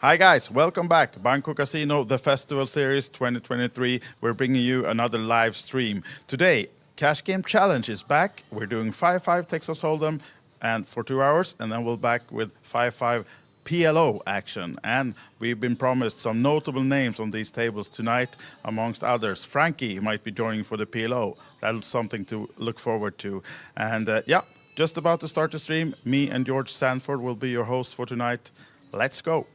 Hi guys, welcome back. Banco Casino, the Festival Series 2023. We're bringing you another live stream. Today, Cash Game Challenge is back. We're doing 5-5 Texas Hold'em and for 2 hours, and then we'll back with 5-5 PLO action. And we've been promised some notable names on these tables tonight, amongst others. Frankie might be joining for the PLO. That's something to look forward to. And just about to start the stream. Me and George Sanford will be your host for tonight. Let's go.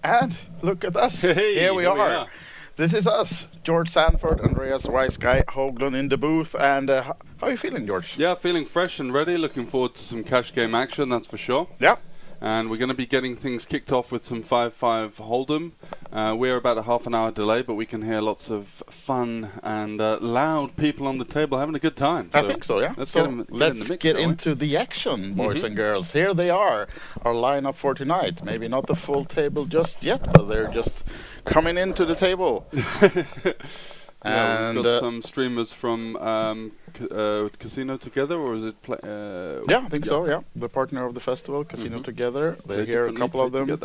And look at us. Hey, here we are. This is us, George Sanford, Andreas Weisguy, Hoagland in the booth. And how are you feeling, George? Yeah, feeling fresh and ready. Looking forward to some cash game action, that's for sure. Yeah. And we're going to be getting things kicked off with some 5-5 Hold'em. We're about a half an hour delay, but we can hear lots of fun and loud people on the table having a good time. I think so, yeah. Let's get into the action, boys and girls. Here they are, our lineup for tonight. Maybe not the full table just yet, but they're just coming into the table. Yeah, and we've got some streamers from Casino Together, or is it? Yeah, I think so. Yeah, the partner of the festival, Casino Together. They're here, a couple of them.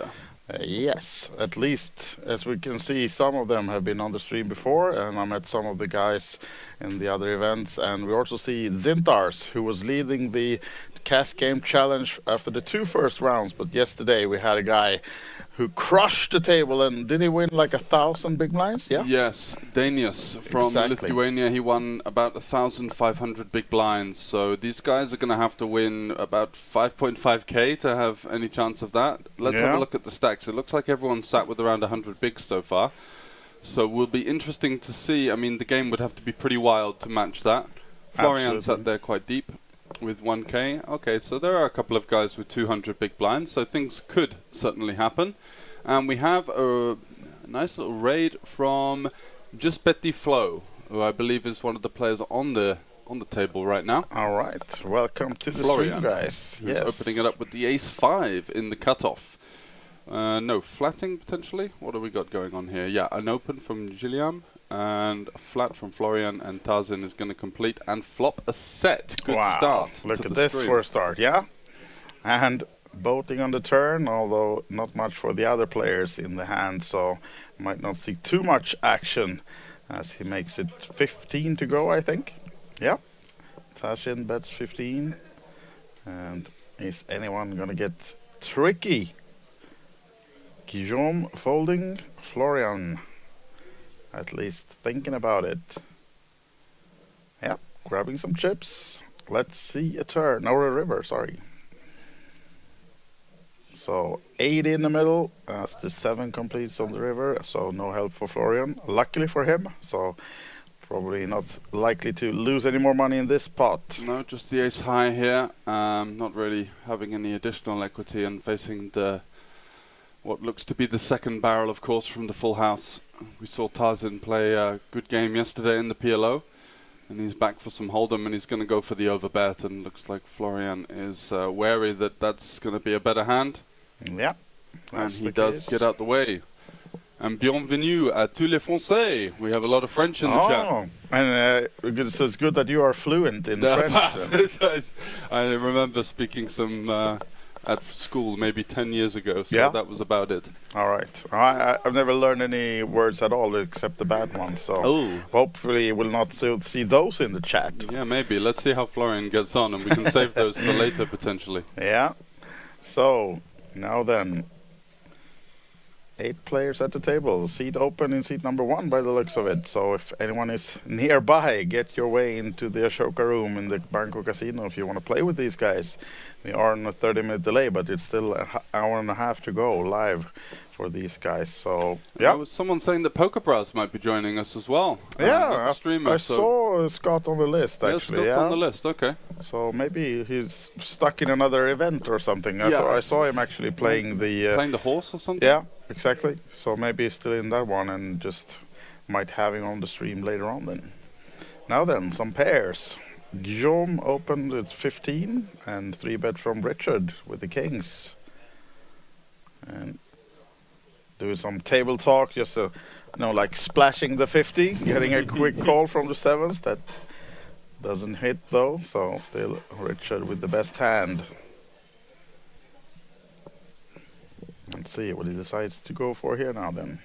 Yes, at least as we can see, some of them have been on the stream before, and I met some of the guys in the other events. And we also see Zintars, who was leading the Cash Game Challenge after the 2 first rounds. But yesterday we had a guy who crushed the table, and did he win like 1,000 big blinds? Yeah. Yes, Danius from Lithuania. He won about 1,500 big blinds. So these guys are going to have to win about 5.5k to have any chance of that. Let's have a look at the stacks. It looks like everyone's sat with around 100 bigs so far. So will be interesting to see. I mean, the game would have to be pretty wild to match that. Florian sat there quite deep with 1k. Okay, so there are a couple of guys with 200 big blinds, so things could certainly happen. And we have a nice little raid from Just Betty Flo, who I believe is one of the players on the table right now. All right, welcome to the stream, guys. Yes, opening it up with the ace-5 in the cutoff. No, flatting potentially. What have we got going on here? Yeah, an open from Gilliam. And a flat from Florian, and Tarzan is going to complete and flop a set. Good start. Look at this for a start, yeah? And boating on the turn, although not much for the other players in the hand, so might not see too much action as he makes it 15 to go, I think. Yeah. Tarzan bets 15. And is anyone going to get tricky? Guillaume folding, Florian at least thinking about it. Yeah, grabbing some chips. Let's see a turn, or a river, sorry. So 8 in the middle as the 7 completes on the river, so no help for Florian. Luckily for him, so probably not likely to lose any more money in this pot. No, just the ace high here. Not really having any additional equity and facing the what looks to be the second barrel, of course, from the full house. We saw Tarzan play a good game yesterday in the PLO, and he's back for some Hold'em, and he's going to go for the overbet, and looks like Florian is wary that that's going to be a better hand. Yeah. And he does get out the way. And bienvenue à tous les Français. We have a lot of French in the chat. And so it's good that you are fluent in French. I remember speaking some at school maybe 10 years ago, so that was about it. All right. I've never learned any words at all except the bad ones, so hopefully we'll not see those in the chat. Yeah, maybe. Let's see how Florian gets on, and we can save those for later, potentially. Yeah. So, now then, 8 players at the table. Seat open in seat number 1 by the looks of it. So if anyone is nearby, get your way into the Ashoka room in the Banco Casino if you want to play with these guys. We are on a 30-minute delay, but it's still an hour and a half to go live for these guys. So yeah. There was someone saying that Poker Brass might be joining us as well. Yeah, I saw Scott on the list actually. Scott's on the list. Okay. So maybe he's stuck in another event or something. I saw him actually playing the horse or something. Yeah, exactly. So maybe he's still in that one and just might have him on the stream later on then. Now then, some pairs. Guillaume opened at 15 and 3-bet from Richard with the kings. And do some table talk, just like splashing the 50, getting a quick call from the sevens. That doesn't hit though, so still Richard with the best hand. Let's see what he decides to go for here now then.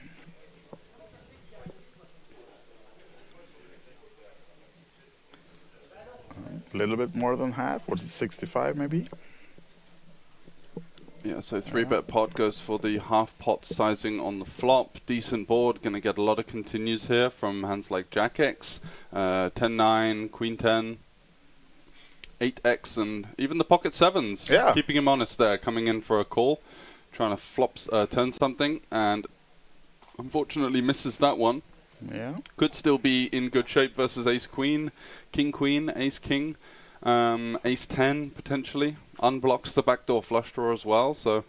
A little bit more than half. What's it, 65 maybe? Yeah, so 3-bet pot goes for the half pot sizing on the flop. Decent board, going to get a lot of continues here from hands like Jack X, 10-9, Queen 10, 8X, and even the pocket sevens. Yeah. Keeping him honest there, coming in for a call, trying to turn something, and unfortunately misses that one. Yeah. Could still be in good shape versus Ace Queen, King Queen, Ace King, Ace 10 potentially. Unblocks the backdoor flush draw as well, so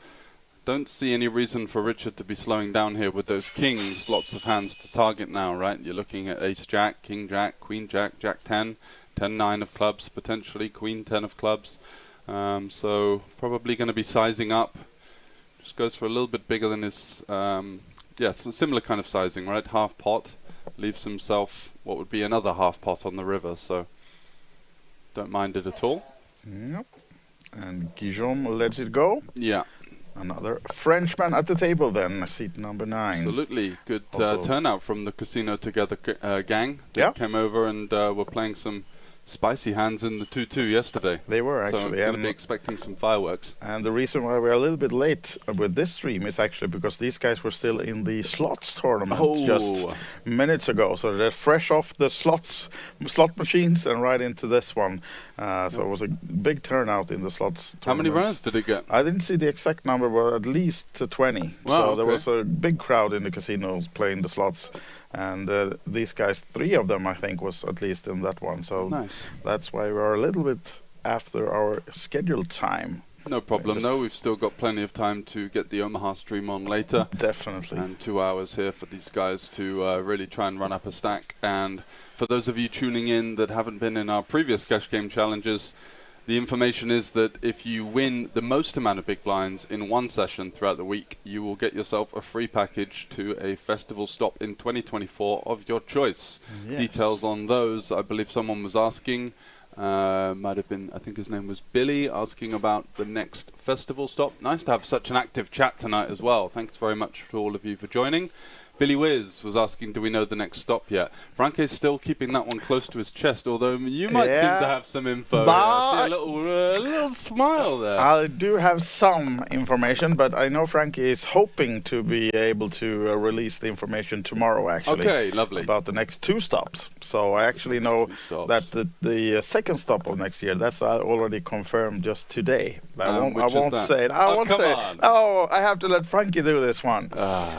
don't see any reason for Richard to be slowing down here with those kings. Lots of hands to target now, right? You're looking at Ace Jack, King Jack, Queen Jack, Jack 10, 10-9 of clubs potentially, Queen 10 of clubs. So probably going to be sizing up. Just goes for a little bit bigger than his, yes, a similar kind of sizing, right? Half pot, leaves himself what would be another half pot on the river, so don't mind it at all. Yep. And Guillaume lets it go. Yeah. Another Frenchman at the table then, seat number 9. Absolutely. Good turnout from the Casino Together gang. They came over and were playing some spicy hands in the 2-2 yesterday. They were actually. So I'm going to be expecting some fireworks. And the reason why we're a little bit late with this stream is actually because these guys were still in the slots tournament just minutes ago. So they're fresh off the slot machines and right into this one. So it was a big turnout in the slots tournament. How many runs did it get? I didn't see the exact number, but at least 20. Wow, so there was a big crowd in the casinos playing the slots. And these guys, 3 of them, I think, was at least in that one. So nice. That's why we're a little bit after our scheduled time. No problem, though. We've still got plenty of time to get the Omaha stream on later. Definitely. And 2 hours here for these guys to really try and run up a stack. And for those of you tuning in that haven't been in our previous cash game challenges, the information is that if you win the most amount of big blinds in one session throughout the week, you will get yourself a free package to a festival stop in 2024 of your choice. Yes. Details on those, I believe someone was asking, might have been, I think his name was Billy, asking about the next festival stop. Nice to have such an active chat tonight as well. Thanks very much to all of you for joining. Billy Wiz was asking, do we know the next stop yet? Frank is still keeping that one close to his chest, although you might seem to have some info. I see a little smile there. I do have some information, but I know Frankie is hoping to be able to release the information tomorrow, actually. Okay, lovely. About the next 2 stops. So I actually know that the second stop of next year, that's already confirmed just today. I won't say it. I won't say it. Oh, I have to let Frankie do this one.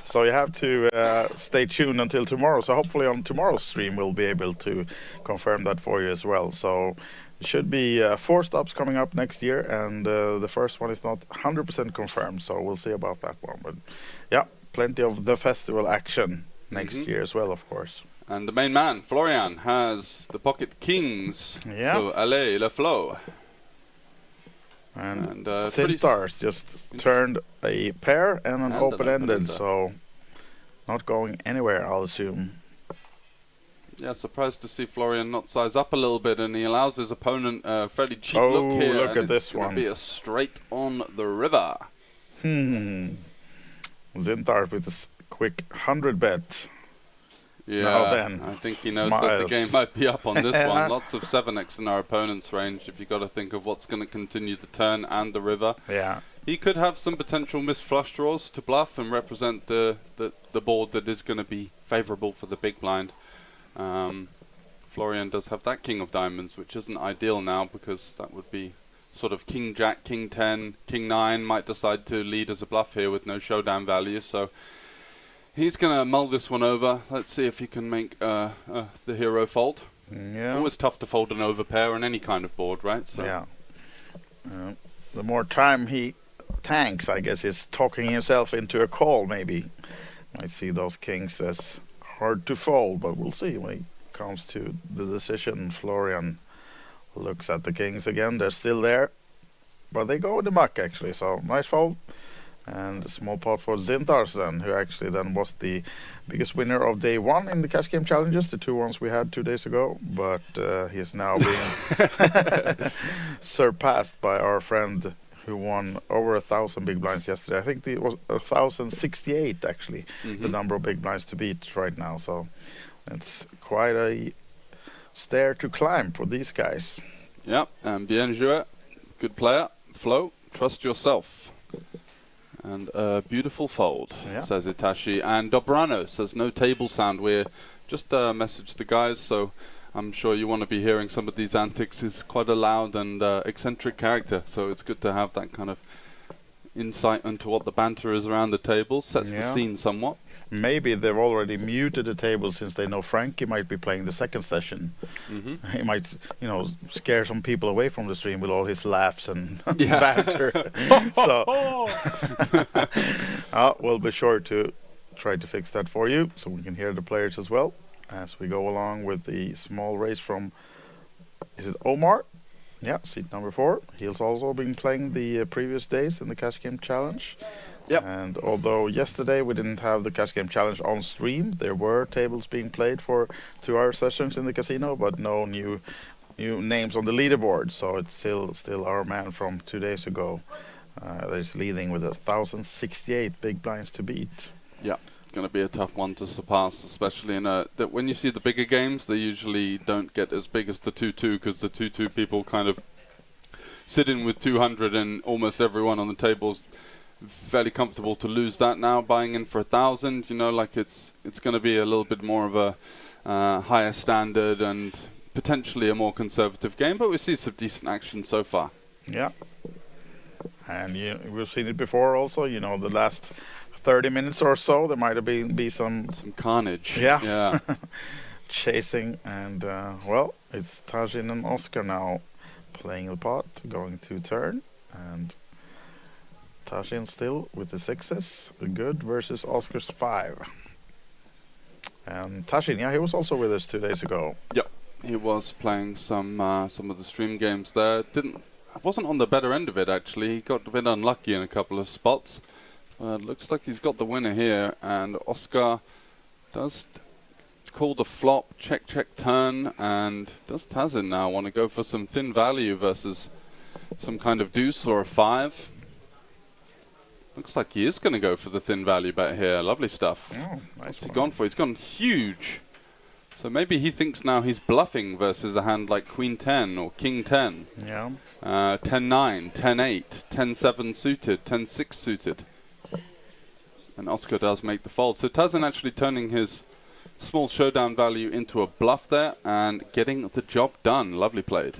So you have to stay tuned until tomorrow. So hopefully on tomorrow's stream we'll be able to confirm that for you as well. So it should be 4 stops coming up next year, and the first one is not 100% confirmed. So we'll see about that one. But yeah, plenty of the festival action next year as well, of course. And the main man, Florian, has the pocket kings. Yeah. So allez, le flow. And Cintars just turned a pair and an open-ended, so not going anywhere, I'll assume. Yeah, surprised to see Florian not size up a little bit, and he allows his opponent a fairly cheap look here. Look at this one. It's going to be a straight on the river. Cintars with a quick 100 bet. Yeah, I think he knows that the game might be up on this one. Lots of 7x in our opponent's range, if you've got to think of what's going to continue the turn and the river. Yeah. He could have some potential missed flush draws to bluff and represent the board that is going to be favourable for the big blind. Florian does have that king of diamonds, which isn't ideal now because that would be sort of king jack, king 10, king 9 might decide to lead as a bluff here with no showdown value. So he's going to mull this one over. Let's see if he can make the hero fold. Yeah. Always tough to fold an overpair on any kind of board, right? So yeah. The more time he tanks, I guess he's talking himself into a call, maybe. Might see those kings as hard to fold, but we'll see when it comes to the decision. Florian looks at the kings again. They're still there, but they go in the muck, actually. So nice fold. And a small pot for Zintars then, who actually then was the biggest winner of day one in the cash game challenges, the two ones we had 2 days ago. But he is now being surpassed by our friend who won over 1,000 big blinds yesterday. I think it was 1,068 actually, the number of big blinds to beat right now. So it's quite a stair to climb for these guys. Yeah, and bien joué, good player. Flo, trust yourself. And a beautiful fold, says Itachi. And Dobrano says no table sound. We're just messaged the guys, so I'm sure you want to be hearing some of these antics. He's quite a loud and eccentric character, so it's good to have that kind of insight into what the banter is around the table. Sets the scene somewhat. Maybe they've already muted the table since they know Frankie might be playing the second session. He might, scare some people away from the stream with all his laughs and banter. So we'll be sure to try to fix that for you so we can hear the players as well as we go along with the small race from, is it Omar? Yeah, seat number 4. He's also been playing the previous days in the Cash Game Challenge. Yep. And although yesterday we didn't have the Cash Game Challenge on stream, there were tables being played for 2-hour sessions in the casino, but no new names on the leaderboard. So it's still our man from 2 days ago that is leading with 1,068 big blinds to beat. Yeah. Going to be a tough one to surpass, especially in that when you see the bigger games, they usually don't get as big as the 2-2 because the 2-2 people kind of sit in with 200 and almost everyone on the table's fairly comfortable to lose that now. Buying in for 1,000, it's going to be a little bit more of a higher standard and potentially a more conservative game, but we see some decent action so far. Yeah, and we've seen it before also. The last 30 minutes or so, there might have be some carnage. Yeah. Chasing, and it's Tajin and Oscar now playing the pot, going to turn, and Tajin still with the 6s, good, versus Oscar's 5. And Tajin, he was also with us 2 days ago. Yep, he was playing some of the stream games there. Wasn't on the better end of it actually. He got a bit unlucky in a couple of spots. Looks like he's got the winner here, and Oscar does call the flop, check, turn, and does Tazin now want to go for some thin value versus some kind of deuce or a 5? Looks like he is going to go for the thin value bet here. Lovely stuff. Oh, nice. What's he gone for? He's gone huge. So maybe he thinks now he's bluffing versus a hand like Queen 10 or King 10. Yeah. 10-9, 10-8, 10-7 suited, 10-6 suited. And Oscar does make the fold. So Tazin actually turning his small showdown value into a bluff there and getting the job done. Lovely played.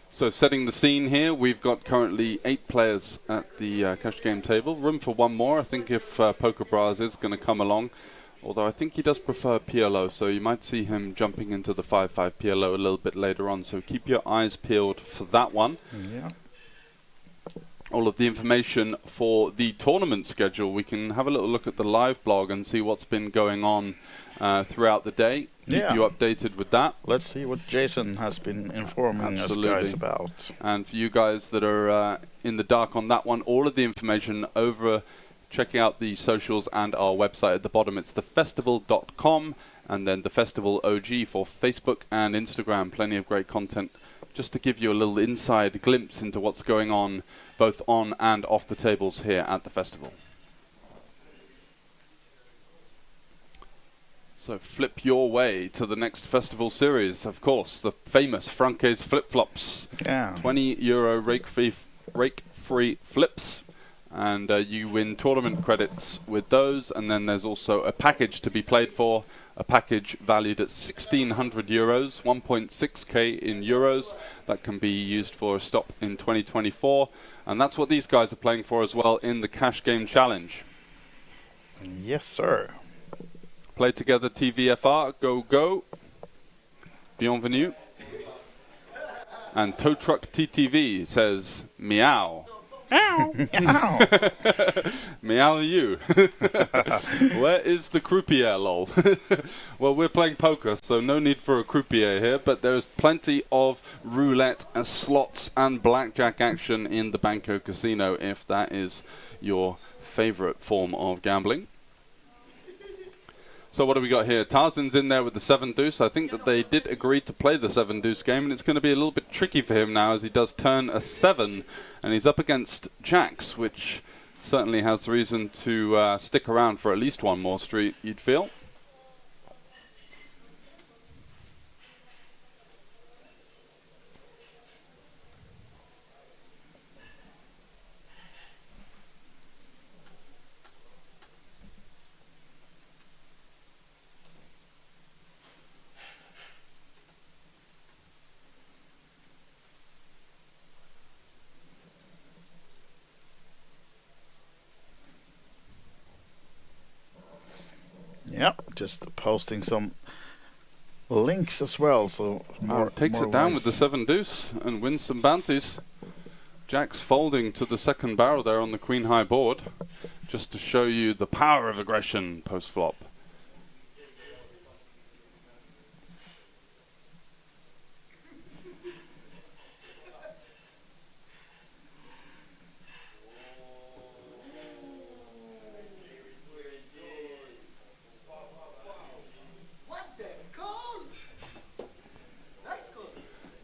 So setting the scene here, we've got currently 8 players at the cash game table. Room for one more. I think if Poker Bras is going to come along, although I think he does prefer PLO, so you might see him jumping into the 5-5 PLO a little bit later on. So keep your eyes peeled for that one. Yeah. All of the information for the tournament schedule, we can have a little look at the live blog and see what's been going on throughout the day. Keep you updated with that. Let's see what Jason has been informing us guys about. And for you guys that are in the dark on that one, all of the information over checking out the socials and our website at the bottom. It's thefestival.com, and then the Festival OG for Facebook and Instagram. Plenty of great content just to give you a little inside glimpse into what's going on both on and off the tables here at the festival. So flip your way to the next festival series, of course, the famous Franke's flip-flops. Yeah. €20 rake-free flips. And you win tournament credits with those, and then there's also a package to be played for, a package valued at €1,600, 1.6k in euros, that can be used for a stop in 2024, and that's what these guys are playing for as well in the Cash Game Challenge. Yes, sir. Play together TVFR, go, bienvenue. And Tow Truck TTV says meow. Meow. Meow you. Where is the croupier, lol? Well, we're playing poker, so no need for a croupier here, but there's plenty of roulette, slots and blackjack action in the Banco Casino if that is your favorite form of gambling. So what do we got here? Tarzan's in there with the 7-deuce. I think that they did agree to play the 7-deuce game, and it's going to be a little bit tricky for him now as he does turn a 7, and he's up against jacks, which certainly has reason to stick around for at least one more street, you'd feel. Yeah, just posting some links as well, so takes it down with the 7-deuce and wins some bounties. Jack's folding to the second barrel there on the queen high board, just to show you the power of aggression post flop.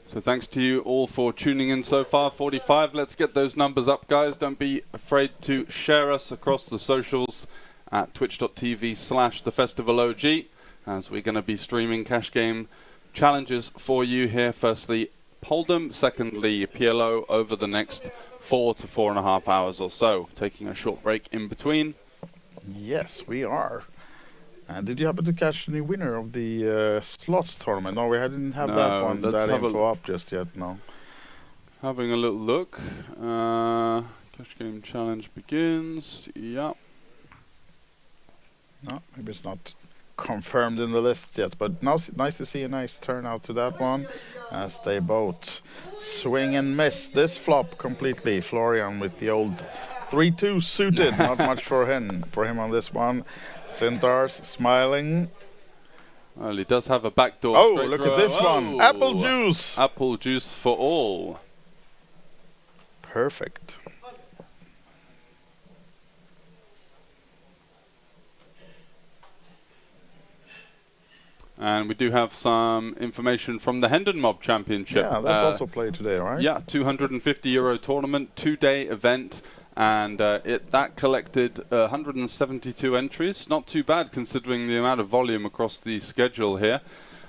So thanks to you all for tuning in so far. 45. Let's get those numbers up, guys. Don't be afraid to share us across the socials at twitch.tv/thefestivalog, as we're going to be streaming cash game challenges for you here. Firstly, Hold'em. Secondly, PLO over the next 4 to 4.5 hours or so. Taking a short break in between. Yes, we are. Did you happen to catch any winner of the slots tournament? No, we didn't have that one, that info up just yet, no. Having a little look. Cash game challenge begins. Yeah. No, maybe it's not confirmed in the list yet, but nice to see a nice turnout to that one, as they both swing and miss this flop completely. Florian with the old 3-2 suited, not much for him on this one. Centaurs smiling. Well, he does have a backdoor. Oh, look at this one. Apple juice. Apple juice for all. Perfect. And we do have some information from the Hendon Mob Championship. Yeah, that's also played today, right? Yeah, €250 tournament, 2-day event. And that collected 172 entries. Not too bad considering the amount of volume across the schedule here.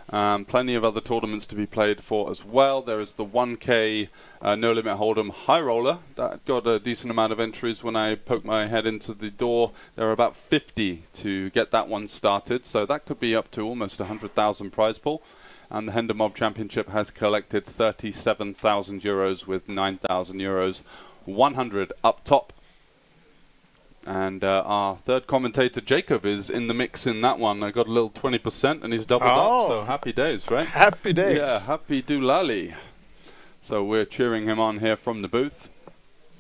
Plenty of other tournaments to be played for as well. There is the 1K No Limit Hold'em High Roller. That got a decent amount of entries when I poked my head into the door. There are about 50 to get that one started. So that could be up to almost 100,000 prize pool. And the Hendon Mob Championship has collected €37,000 with €9,000. 100 up top. And our third commentator, Jacob, is in the mix in that one. I got a little 20% and he's doubled up, so happy days, right? Happy days. Yeah, happy doolally. So we're cheering him on here from the booth.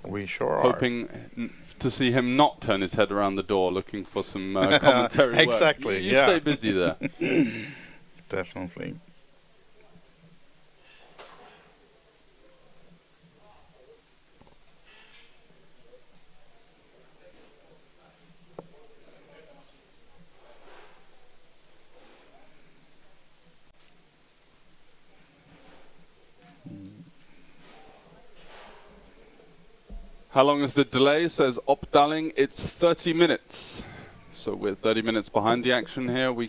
We sure are. Hoping to see him not turn his head around the door looking for some commentary work. Exactly, You stay busy there. Definitely. How long is the delay? Says Opdaling. It's 30 minutes. So we're 30 minutes behind the action here. We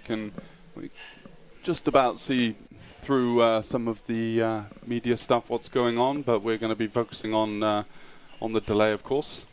just about see through some of the media stuff, what's going on, but we're going to be focusing on the delay, of course.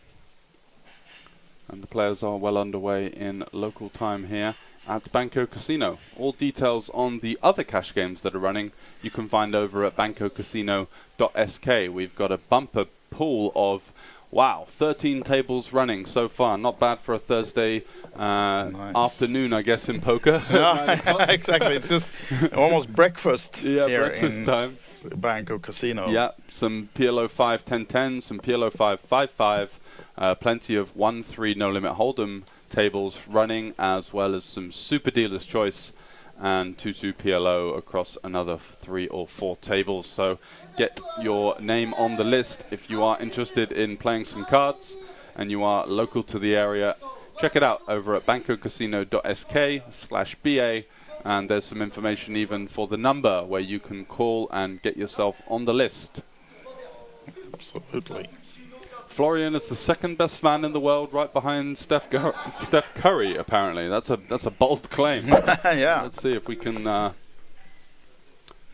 And the players are well underway in local time here at Banco Casino. All details on the other cash games that are running you can find over at bancocasino.sk. We've got a bumper pool of 13 tables running so far. Not bad for a Thursday afternoon, I guess, in poker. Yeah, exactly. It's just almost breakfast. Yeah, breakfast time. Banco Casino. Yeah, some PLO 5 10-10, some PLO 5 5-5, plenty of 1-3 no limit hold'em tables running, as well as some super dealer's choice and 2-2 PLO across another 3 or 4 tables. So get your name on the list if you are interested in playing some cards and you are local to the area. Check it out over at bancocasino.sk/BA, and there's some information even for the number where you can call and get yourself on the list. Absolutely. Florian is the second best man in the world, right behind Steph Curry, apparently. That's a bold claim. Yeah. Let's see if we can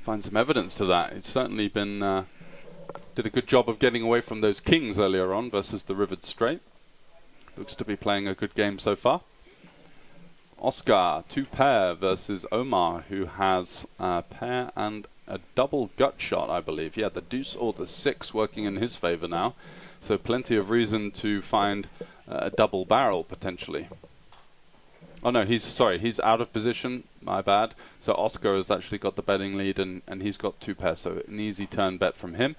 find some evidence to that. It's certainly been did a good job of getting away from those kings earlier on versus the Rivered Straight. Looks to be playing a good game so far. Oscar, 2-pair versus Omar, who has a pair and a double gut shot, I believe. He had the deuce or the 6 working in his favor now. So plenty of reason to find a double barrel, potentially. Oh no, he's out of position, my bad. So Oscar has actually got the betting lead, and he's got 2 pairs, so an easy turn bet from him.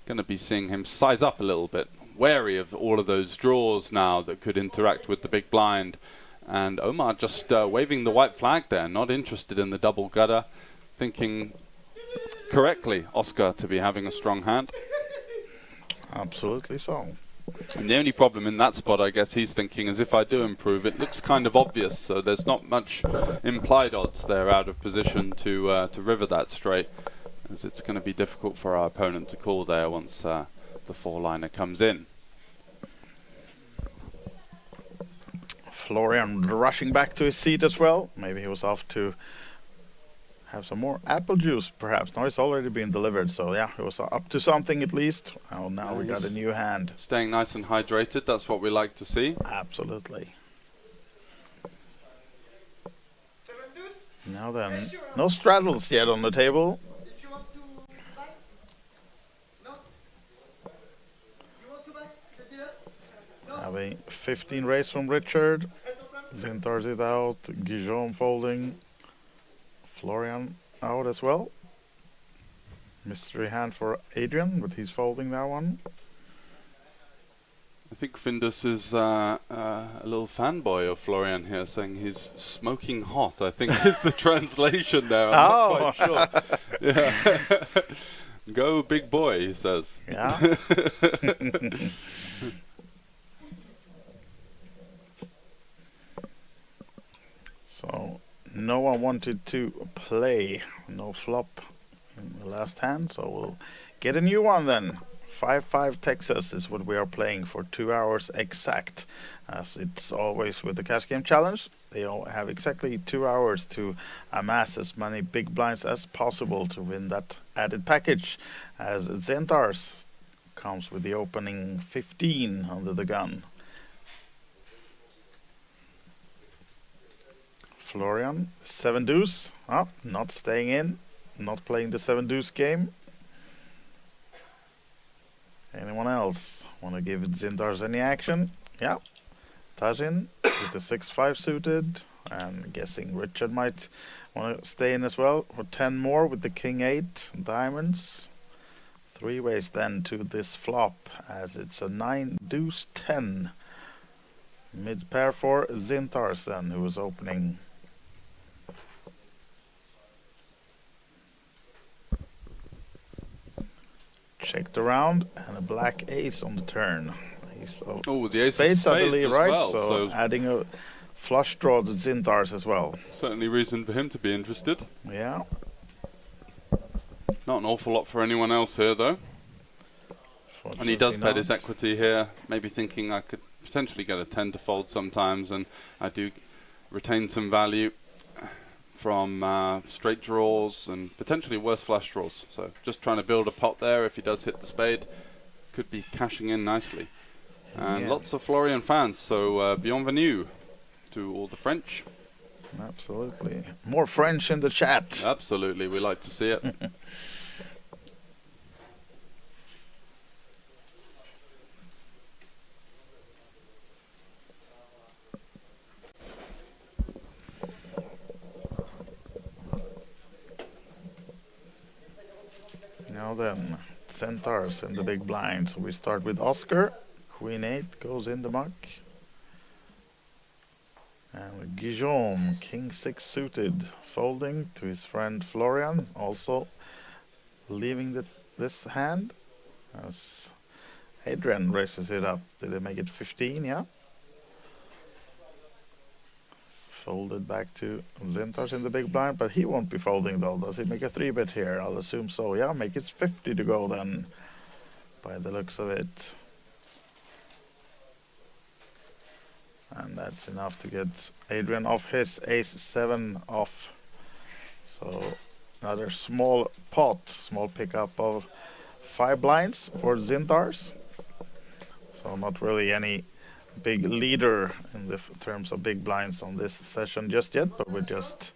Going to be seeing him size up a little bit. Wary of all of those draws now that could interact with the big blind. And Omar just waving the white flag there, not interested in the double gutter, thinking correctly, Oscar, to be having a strong hand. Absolutely so. And the only problem in that spot, I guess he's thinking, is if I do improve, it looks kind of obvious, so there's not much implied odds there out of position to river that straight, as it's going to be difficult for our opponent to call there once the 4-liner comes in. Florian rushing back to his seat as well. Maybe he was off to have some more apple juice, perhaps. No, it's already been delivered, so yeah, he was up to something at least. Oh, now we got a new hand. Staying nice and hydrated, that's what we like to see. Absolutely. Now then, no straddles yet on the table. Having 15 raise from Richard. Zintars it out. Guillaume folding. Florian out as well. Mystery hand for Adrian, but he's folding that one. I think Findus is a little fanboy of Florian here, saying he's smoking hot, I think is the translation there. I'm not quite sure. Yeah. Go big boy, he says. Yeah. So no one wanted to play, no flop in the last hand, so we'll get a new one then. 5-5 Texas is what we are playing for 2 hours exact, as it's always with the Cash Game Challenge. They all have exactly 2 hours to amass as many big blinds as possible to win that added package, as Zentars comes with the opening 15 under the gun. Florian, 7 deuce, not staying in, not playing the 7 deuce game. Anyone else want to give Zintars any action? Yeah, Tajin with the 6-5 suited, and guessing Richard might want to stay in as well for 10 more with the King 8 diamonds. 3 ways then to this flop, as it's a 9 deuce 10. Mid pair for Zintars then, who was opening. Checked around, and a black ace on the turn. Oh, the ace spades, of I believe, right? Well, so adding a flush draw to Zintars as well. Certainly reason for him to be interested. Yeah. Not an awful lot for anyone else here, though. And he does bet his equity here, maybe thinking I could potentially get a 10 to fold sometimes, and I do retain some value from straight draws and potentially worse flush draws. So just trying to build a pot there. If he does hit the spade, could be cashing in nicely. And lots of Florian fans, so bienvenue to all the French. Absolutely. More French in the chat. Absolutely, we like to see it. Now then, centaurs in the big blind. So we start with Oscar. Queen 8 goes in the muck. And Guillaume, King 6 suited, folding to his friend Florian, also leaving this hand. As Adrian raises it up. Did they make it 15? Yeah. Folded back to Zentars in the big blind, but he won't be folding though. Does he make a 3-bet here? I'll assume so. Yeah, make it 50 to go then, by the looks of it. And that's enough to get Adrian off his ace-7 off. So another small pot, small pickup of 5 blinds for Zintars. So not really any big leader in the terms of big blinds on this session just yet, but we're just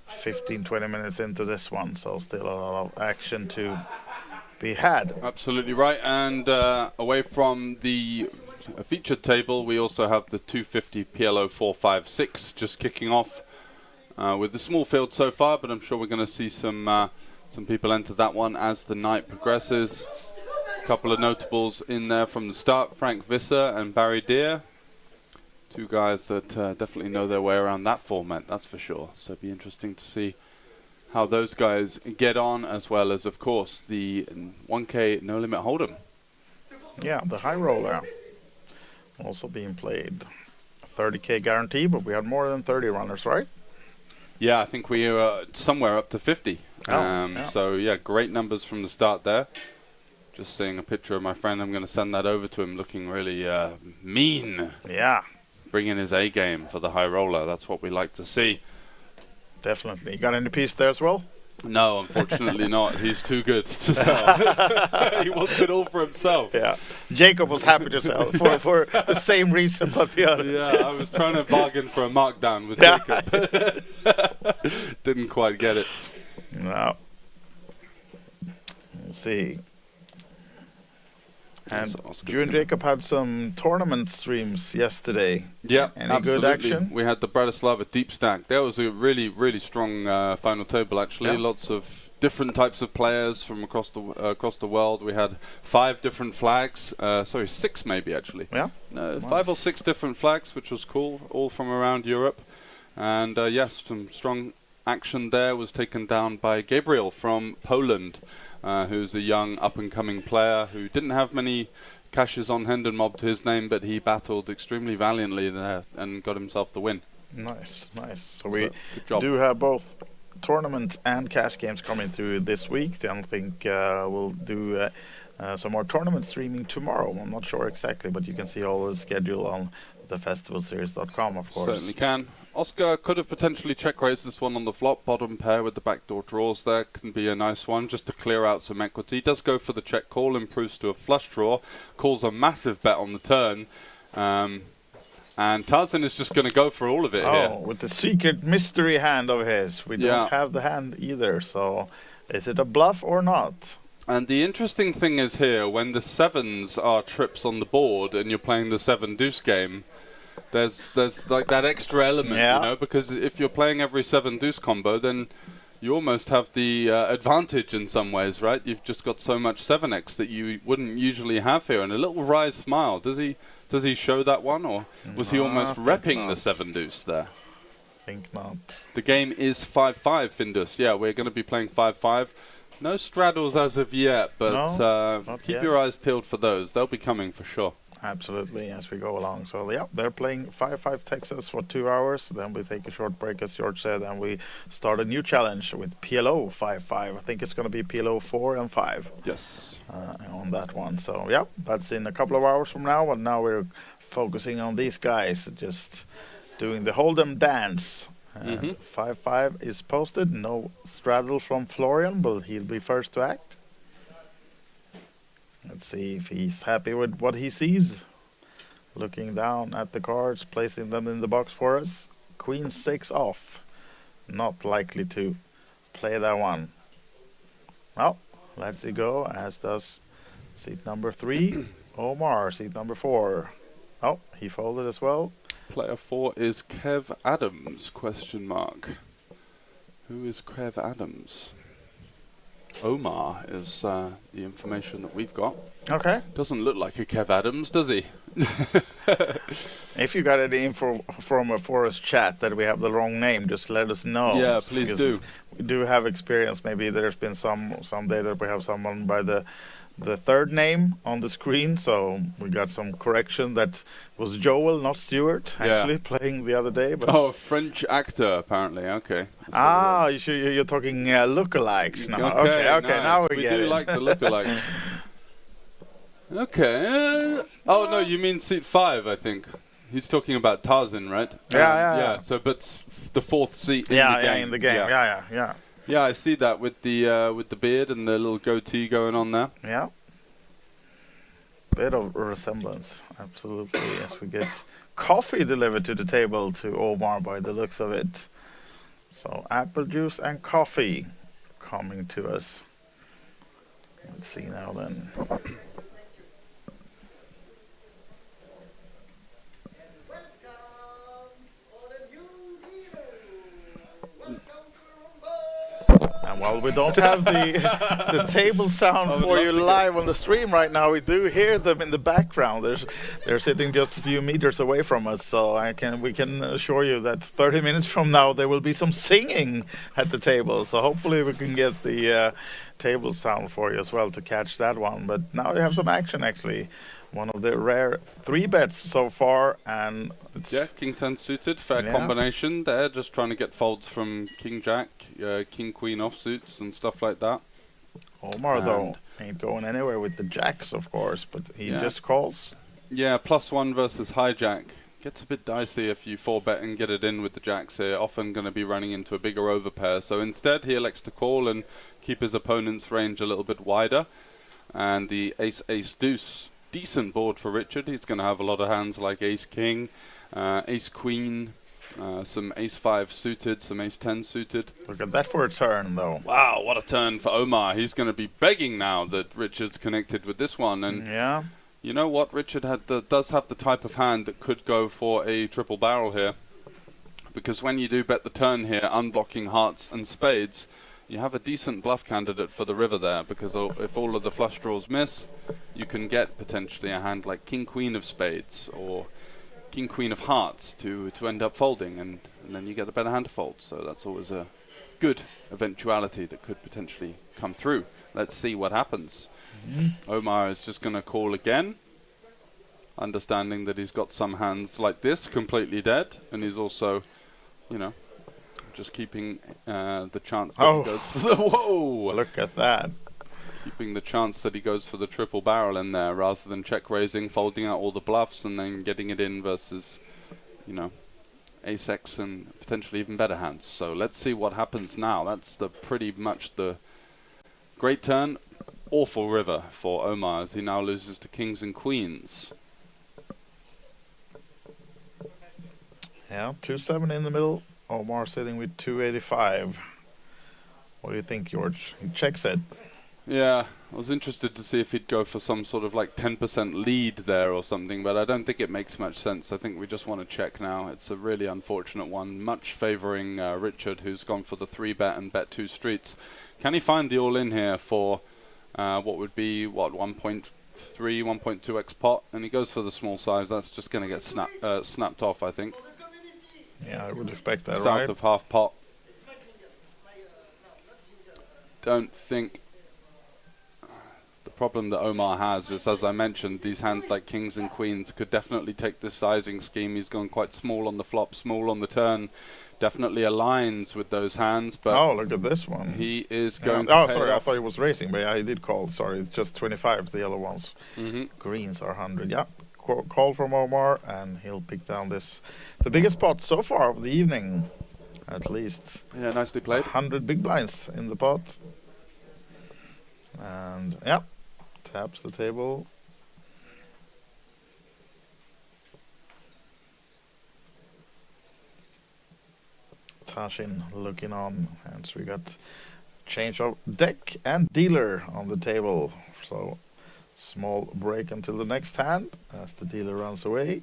15-20 minutes into this one, so still a lot of action to be had. Absolutely right. And away from the featured table, we also have the 250 PLO 456 just kicking off with the small field so far, but I'm sure we're going to see some people enter that one as the night progresses. A couple of notables in there from the start, Frank Visser and Barry Deer. Two guys that definitely know their way around that format, that's for sure. So it'd be interesting to see how those guys get on, as well as, of course, the 1K No Limit Hold'em. Yeah, the high roller also being played. 30K guarantee, but we had more than 30 runners, right? Yeah, I think we were somewhere up to 50. Yeah. So, yeah, great numbers from the start there. Just seeing a picture of my friend, I'm going to send that over to him, looking really mean. Yeah. Bringing his A game for the high roller. That's what we like to see. Definitely. You got any piece there as well? No, unfortunately not. He's too good to sell. He wants it all for himself. Yeah. Jacob was happy to sell for the same reason, but the other. Yeah, I was trying to bargain for a markdown with Jacob. Didn't quite get it. No. Let's see. And you and Jacob had some tournament streams yesterday. Yeah, Any absolutely. good action? We had the Bratislava Deep Stack. That was a really, really strong final table, actually. Yeah. Lots of different types of players from across the world. We had 5 different flags. Sorry, 6 maybe, actually. Yeah. Nice. 5 or 6 different flags, which was cool, all from around Europe. And yes, some strong action there was taken down by Gabriel from Poland. Who's a young up-and-coming player who didn't have many cashes on Hendon Mob to his name, but he battled extremely valiantly there and got himself the win. Nice, nice. So we do have both tournament and cash games coming through this week. Then I think we'll do some more tournament streaming tomorrow. I'm not sure exactly, but you can see all the schedule on thefestivalseries.com, of course. Certainly can. Oscar could have potentially check-raised this one on the flop. Bottom pair with the backdoor draws there can be a nice one just to clear out some equity. Does go for the check call, improves to a flush draw, calls a massive bet on the turn. And Tarzan is just going to go for all of it here. With the secret mystery hand of his. We don't have the hand either, so is it a bluff or not? And the interesting thing is here, when the 7s are trips on the board and you're playing the 7-deuce game, there's like that extra element, you know, because if you're playing every 7-deuce combo, then you almost have the advantage in some ways, right? You've just got so much 7x that you wouldn't usually have here. And a little wry smile, does he show that one, or was he almost repping the 7-deuce there? I think not. The game is 5-5, Findus. Yeah, we're going to be playing 5-5. No straddles as of yet, but keep your eyes peeled for those. They'll be coming for sure. Absolutely, as we go along. So, yeah, they're playing 5-5 Texas for 2 hours. Then we take a short break, as George said, and we start a new challenge with PLO 5-5. I think it's going to be PLO 4 and 5. Yes. On that one. So, yeah, that's in a couple of hours from now. And now we're focusing on these guys, just doing the Hold'em dance. And 5-5 is posted. No straddle from Florian, but he'll be first to act. Let's see if he's happy with what he sees. Looking down at the cards, placing them in the box for us. Queen 6 off. Not likely to play that one. Well, lets it go, as does seat number 3. Omar, seat number 4. Oh, he folded as well. Player 4 is Kev Adams, question mark. Who is Kev Adams? Omar is the information that we've got. Okay. Doesn't look like a Kev Adams, does he? If you got any info from a forest chat that we have the wrong name, just let us know. Yeah, please do. We do have experience. Maybe there's been some day that we have someone by the third name on the screen, so we got some correction. That was Joel, not Stuart, actually, playing the other day. But oh, French actor, apparently. Okay. You're talking lookalikes now. Okay, nice. Now we get it. We do like the lookalikes. Okay. Oh, no, you mean seat 5, I think. He's talking about Tarzan, right? Yeah. So, but the 4th seat in the game. Yeah, in the game. Yeah. Yeah, I see that with the beard and the little goatee going on there. Yeah. Bit of resemblance, absolutely. As we get coffee delivered to the table to Omar by the looks of it. So apple juice and coffee coming to us. Let's see now then. And while we don't have the table sound for you live on the stream right now, we do hear them in the background. They're sitting just a few meters away from us, so we can assure you that 30 minutes from now there will be some singing at the table. So hopefully we can get the table sound for you as well to catch that one. But now you have some action actually. One of the rare 3 bets so far, and it's King 10 suited, fair combination there. Just trying to get folds from King Jack, King Queen offsuits and stuff like that. Omar though ain't going anywhere with the jacks, of course, but he just calls. Yeah, +1 versus hijack gets a bit dicey if you 4-bet and get it in with the jacks here. Often going to be running into a bigger overpair. So instead, he elects to call and keep his opponent's range a little bit wider. And the ace-ace-deuce. Decent board for Richard. He's going to have a lot of hands like ace-king, ace-queen, some ace-5 suited, some ace-10 suited. Look at that for a turn, though. Wow, what a turn for Omar. He's going to be begging now that Richard's connected with this one. And you know what? Richard does have the type of hand that could go for a triple barrel here. Because when you do bet the turn here, unblocking hearts and spades, you have a decent bluff candidate for the river there, because if all of the flush draws miss, you can get potentially a hand like King Queen of spades or King Queen of hearts to end up folding, and then you get a better hand to fold. So that's always a good eventuality that could potentially come through. Let's see what happens. Omar is just going to call again, understanding that he's got some hands like this completely dead, and he's also, you know, just keeping the chance that he goes for the... Whoa! Look at that. Keeping the chance that he goes for the triple barrel in there, rather than check raising, folding out all the bluffs, and then getting it in versus, you know, ace-x and potentially even better hands. So let's see what happens now. That's pretty much the great turn. Awful river for Omar as he now loses to kings and queens. Yeah, 2-7 in the middle. Omar sitting with 285. What do you think, George? He checks it. Yeah, I was interested to see if he'd go for some sort of like 10% lead there or something, but I don't think it makes much sense. I think we just want to check now. It's a really unfortunate one, much favouring Richard, who's gone for the 3-bet and bet 2 streets. Can he find the all-in here for what would be, 1.3, 1.2x pot? And he goes for the small size. That's just going to get snapped off, I think. Yeah, I would expect that, South of half pot. Don't think... The problem that Omar has is, as I mentioned, these hands like kings and queens could definitely take this sizing scheme. He's gone quite small on the flop, small on the turn. Definitely aligns with those hands, but... Oh, look at this one. He is going to pay sorry, off. I thought he was racing, but yeah, he did call. Sorry, it's just 25, the yellow ones. Greens are 100, yeah. Call from Omar, and he'll pick down the biggest pot so far of the evening, at least. Yeah, nicely played. 100 big blinds in the pot. And, yeah, taps the table. Tashin looking on, and so we got change of deck and dealer on the table. So small break until the next hand as the dealer runs away.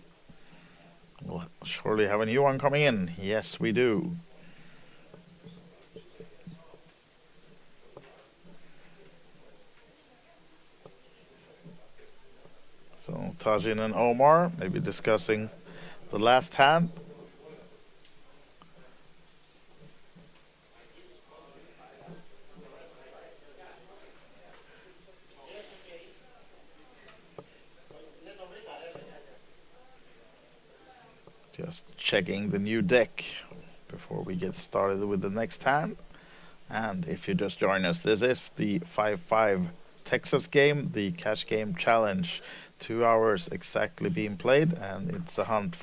We'll surely have a new one coming in. Yes, we do. So Tajin and Omar maybe discussing the last hand. Just checking the new deck before we get started with the next hand. And if you just join us, this is the 5-5 Texas game, the Cash Game Challenge. 2 hours exactly being played, and it's a hunt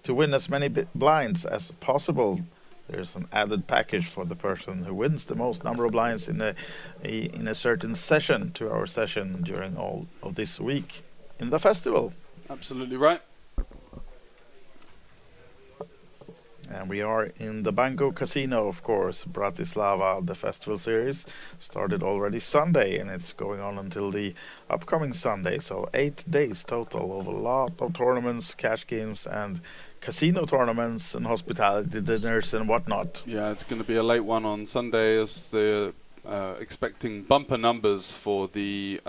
to win as many blinds as possible. There's an added package for the person who wins the most number of blinds in a certain session, 2-hour session during all of this week in the festival. Absolutely right. And we are in the Banco Casino, of course, Bratislava. The festival series started already Sunday, and it's going on until the upcoming Sunday. So 8 days total of a lot of tournaments, cash games, and casino tournaments, and hospitality dinners and whatnot. Yeah, it's going to be a late one on Sunday, as they're expecting bumper numbers for the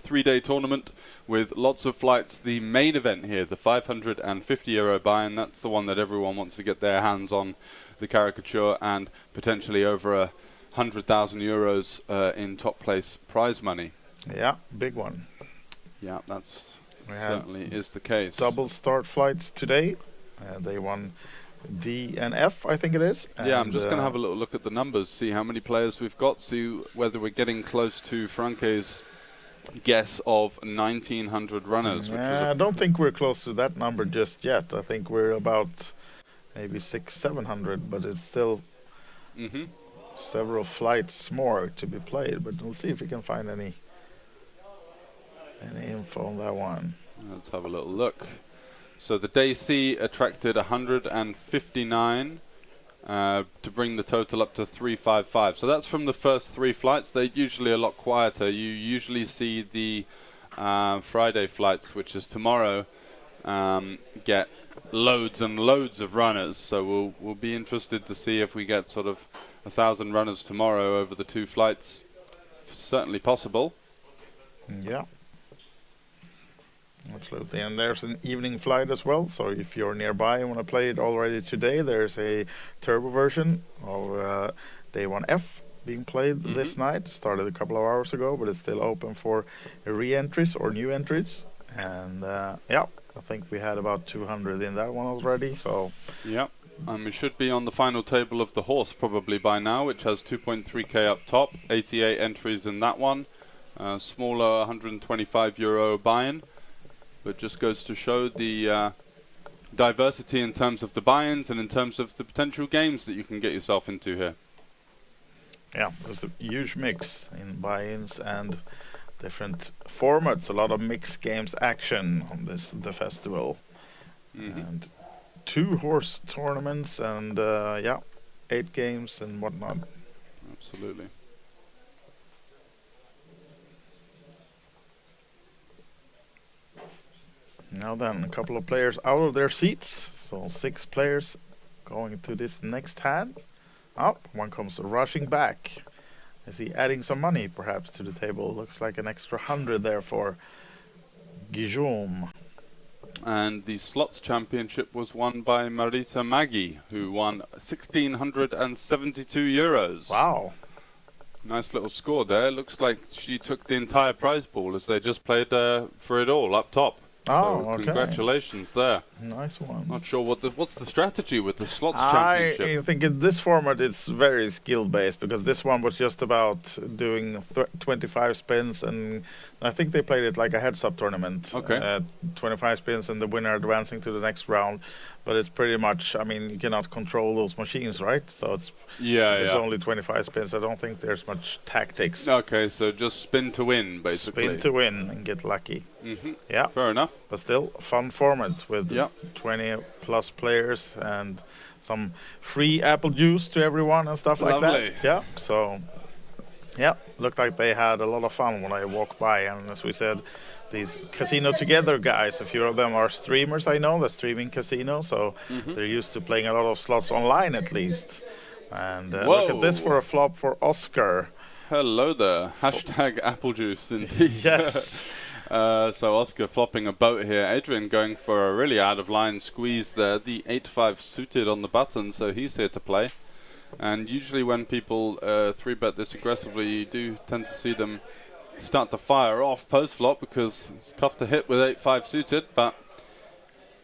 three-day tournament, with lots of flights. The main event here, the 550 euro buy-in, that's the one that everyone wants to get their hands on, the caricature, and potentially over 100,000 euros in top place prize money. Yeah, big one. Yeah, that's certainly is the case. Double start flights today. They won D and F, I think it is. Yeah, I'm just going to have a little look at the numbers, see how many players we've got, see whether we're getting close to Franke's guess of 1,900 runners. I don't think we're close to that number just yet. I think we're about maybe 600-700, but it's still several flights more to be played. But we'll see if we can find any info on that one. Let's have a little look. So the day C attracted 159 to bring the total up to 355. So that's from the first 3 flights. They're usually a lot quieter. You usually see the Friday flights, which is tomorrow, get loads and loads of runners. So we'll be interested to see if we get sort of 1,000 runners tomorrow over the 2 flights. Certainly possible. Yeah. Absolutely, and there's an evening flight as well, so if you're nearby and want to play it already today, there's a turbo version of Day 1F being played this night. Started a couple of hours ago, but it's still open for re-entries or new entries. And yeah, I think we had about 200 in that one already, so... Yeah, and we should be on the final table of the horse probably by now, which has 2.3k up top, 88 entries in that one, smaller 125 euro buy-in. But just goes to show the diversity in terms of the buy-ins and in terms of the potential games that you can get yourself into here. Yeah, there's a huge mix in buy-ins and different formats. A lot of mixed games action on the festival. And 2 horse tournaments and yeah, 8 games and whatnot. Absolutely. Now then, a couple of players out of their seats. So 6 players going to this next hand. Oh, one comes rushing back. Is he adding some money perhaps to the table? Looks like an extra 100 there for Guillaume. And the slots championship was won by Marita Maggi, who won 1,672 euros. Wow. Nice little score there. Looks like she took the entire prize pool, as they just played for it all up top. Oh, so okay. Congratulations there. Nice one. Not sure what's the strategy with the slots championship. I think in this format it's very skill based, because this one was just about doing 25 spins, and I think they played it like a heads-up tournament. Okay. 25 spins and the winner advancing to the next round. But it's pretty much, I mean, you cannot control those machines, right? So it's only 25 spins. I don't think there's much tactics. Okay, so just spin to win, basically. Spin to win and get lucky. Yeah. Fair enough. But still, a fun format with 20 plus players and some free apple juice to everyone and stuff like that. Yeah. So, yeah, looked like they had a lot of fun when I walked by. And as we said, these Casino Together guys, a few of them are streamers, I know, they're streaming casino. So they're used to playing a lot of slots online at least. And look at this for a flop for Oscar. Hello there. Hashtag apple juice indeed. Yes. So Oscar flopping a boat here. Adrian going for a really out of line squeeze there. The 8-5 suited on the button, so he's here to play. And usually when people 3-bet this aggressively, you do tend to see them start to fire off post-flop because it's tough to hit with 8-5 suited, but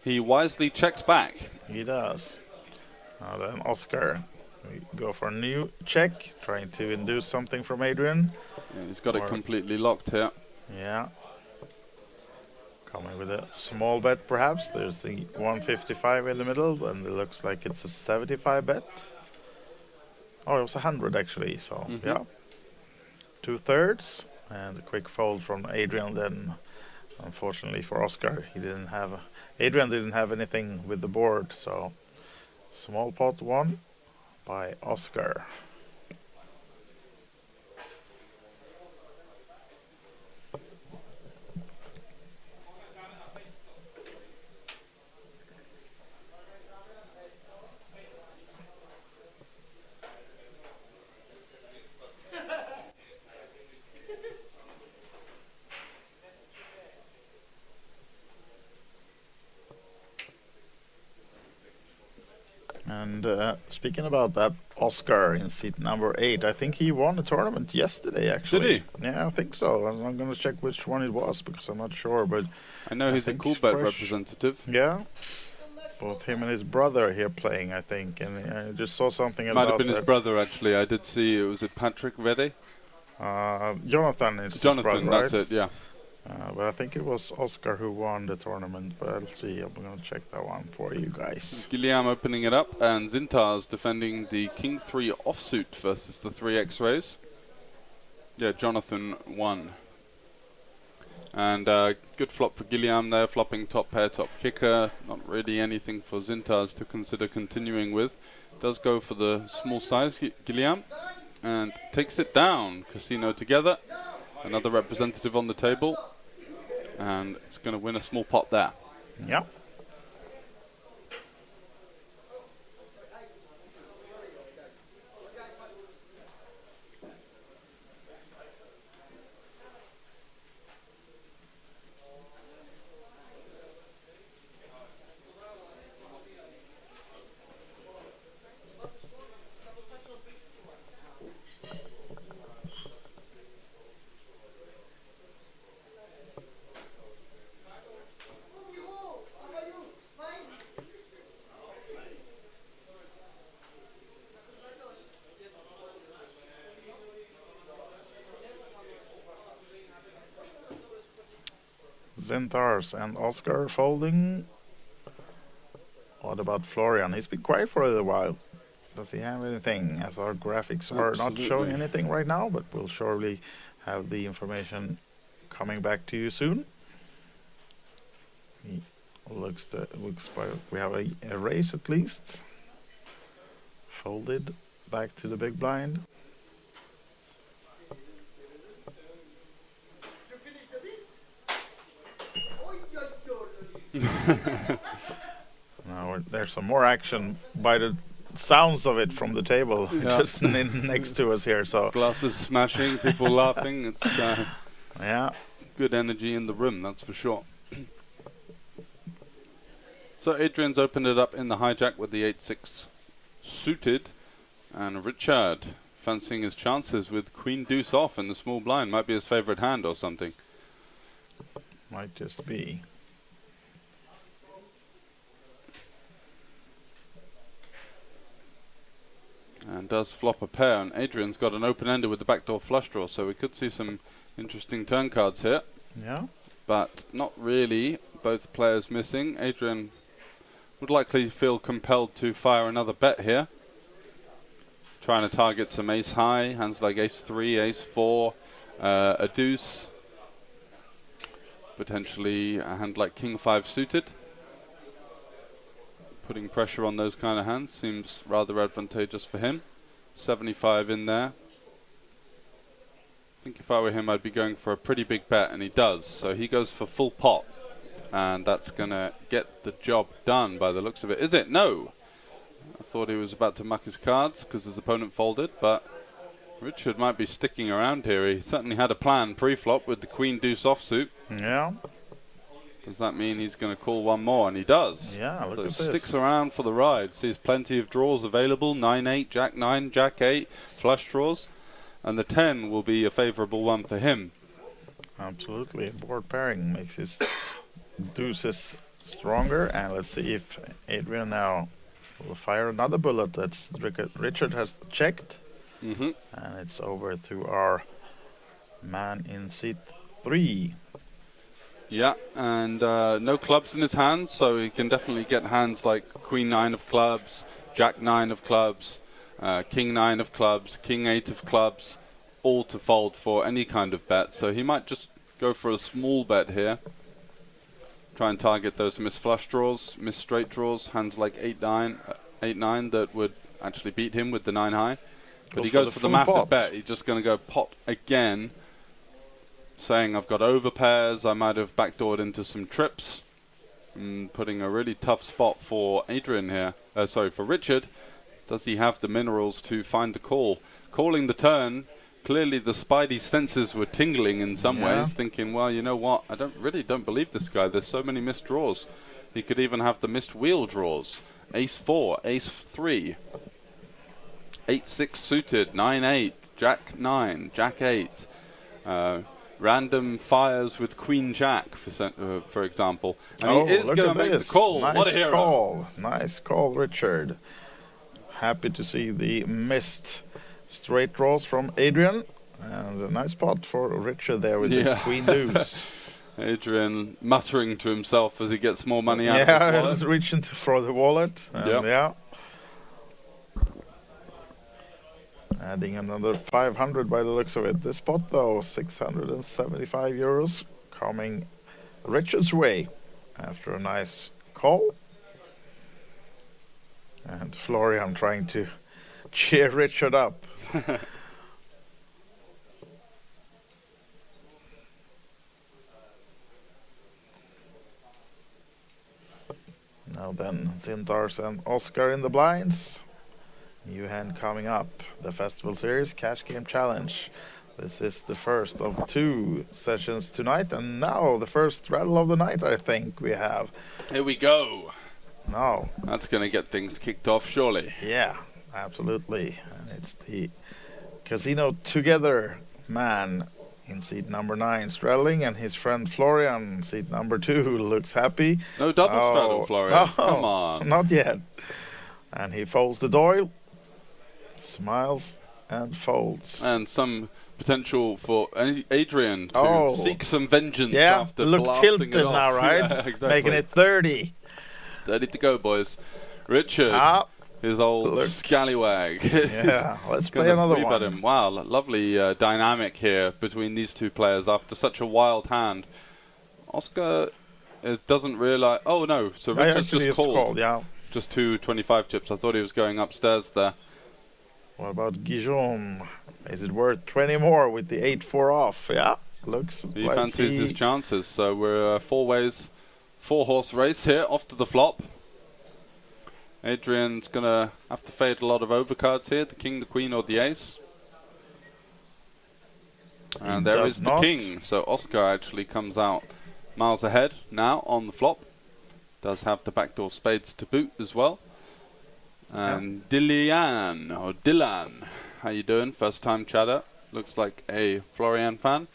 he wisely checks back. He does. Now then Oscar, we go for a new check, trying to induce something from Adrian. Yeah, he's got it completely locked here. Yeah. Coming with a small bet perhaps. There's the 155 in the middle, and it looks like it's a 75 bet. Oh, it was 100 actually, so yeah. 2/3, and a quick fold from Adrian then. Unfortunately for Oscar, Adrian didn't have anything with the board, so small pot won by Oscar. And speaking about that, Oscar in seat number 8, I think he won a tournament yesterday, actually. Did he? Yeah, I think so. I'm going to check which one it was because I'm not sure, but I know he's a cool bet representative. Yeah. Both him and his brother here playing, I think, and I just saw something about Might have been his brother, actually. I did see, was it Patrick Vedde? Jonathan is Jonathan, his brother, that's right? it, yeah. But I think it was Oscar who won the tournament, but I'll see. I'm going to check that one for you guys. Guillaume opening it up, and Zintas defending the King 3 offsuit versus the 3 X-rays. Yeah, Jonathan won. And good flop for Guillaume there, flopping top pair, top kicker. Not really anything for Zintas to consider continuing with. Does go for the small size, Guillaume, and takes it down. Casino together. Another representative on the table. And it's going to win a small pot there. Yeah. Zentars and Oscar folding. What about Florian? He's been quiet for a little while. Does he have anything? As our graphics are not showing anything right now, but we'll surely have the information coming back to you soon. Looks like we have a raise at least. Folded back to the big blind. Now there's some more action by the sounds of it from the table, just next to us here. So glasses smashing, people laughing. It's yeah, good energy in the room, that's for sure. So Adrian's opened it up in the hijack with the 8-6 suited, and Richard fancying his chances with Queen Deuce off in the small blind. Might be his favorite hand or something. Might just be. And does flop a pair, and Adrian's got an open-ender with the backdoor flush draw, so we could see some interesting turn cards here. Yeah. But not really. Both players missing. Adrian would likely feel compelled to fire another bet here. Trying to target some ace high, hands like ace 3, ace 4, a deuce. Potentially a hand like king 5 suited. Putting pressure on those kind of hands seems rather advantageous for him. 75 in there. I think if I were him, I'd be going for a pretty big bet, and he does. So he goes for full pot, and that's going to get the job done by the looks of it. Is it? No! I thought he was about to muck his cards because his opponent folded, but Richard might be sticking around here. He certainly had a plan pre-flop with the Queen Deuce offsuit. Yeah. Does that mean he's going to call one more? And he does. Yeah, look so at this. Sticks around for the ride. Sees plenty of draws available. 9-8, Jack-9, Jack-8, flush draws. And the 10 will be a favourable one for him. Absolutely. Board pairing makes his deuces stronger. And let's see if Adrian now will fire another bullet that Richard has checked. Mm-hmm. And it's over to our man in seat 3. Yeah, and no clubs in his hands, so he can definitely get hands like Queen 9 of clubs, Jack 9 of clubs, King 9 of clubs, King 8 of clubs, all to fold for any kind of bet. So he might just go for a small bet here. Try and target those missed flush draws, missed straight draws, hands like 8-9 that would actually beat him with the 9 high. But he goes for the massive bet. He's just going to go pot again, saying I've got over pairs. I might have backdoored into some trips. Putting a really tough spot for Adrian here. Sorry, for Richard. Does he have the minerals to find the call? Calling the turn. Clearly the spidey senses were tingling in some ways, thinking, well, you know what? I don't believe this guy. There's so many missed draws. He could even have the missed wheel draws. Ace 4, Ace 3. 8-6 suited, 9-8, Jack 9, Jack 8. Random fires with Queen Jack, for example. And he is going to make the call. Nice what a hero. Call. Nice call, Richard. Happy to see the missed straight draws from Adrian. And a nice spot for Richard there with the Queen Deuce. Adrian muttering to himself as he gets more money out of his wallet. Reaching for the wallet. And adding another 500 by the looks of it. This spot, though, 675 euros coming Richard's way after a nice call. And Florian trying to cheer Richard up. Now then, Zintars and Oscar in the blinds. New hand coming up, the Festival Series Cash Game Challenge. This is the first of 2 sessions tonight, and now the first rattle of the night, I think we have. Here we go. Now. That's going to get things kicked off, surely. Yeah, absolutely. And it's the Casino Together man in seat number 9 straddling, and his friend Florian, seat number 2, looks happy. No double straddle, Florian. Come on. Not yet. And he folds the Doyle. Smiles and folds. And some potential for Adrian to seek some vengeance after look blasting tilted it off. now, right? Yeah, exactly. Making it 30. 30 to go, boys. Richard, his old scallywag. Yeah, let's play another one. Him. Wow, lovely dynamic here between these two players after such a wild hand. Oscar doesn't realize. Oh no, so Richard's just called. Just 2 25 chips. I thought he was going upstairs there. What about Guillaume? Is it worth 20 more with the 8-4 off? Yeah, looks he like fancies his chances. So we're 4-horse race here, off to the flop. Adrian's going to have to fade a lot of overcards here, the king, the queen, or the ace. And there is the king. So Oscar actually comes out miles ahead now on the flop. Does have the backdoor spades to boot as well. And Dylan, how you doing? First time chatter. Looks like a Florian fan.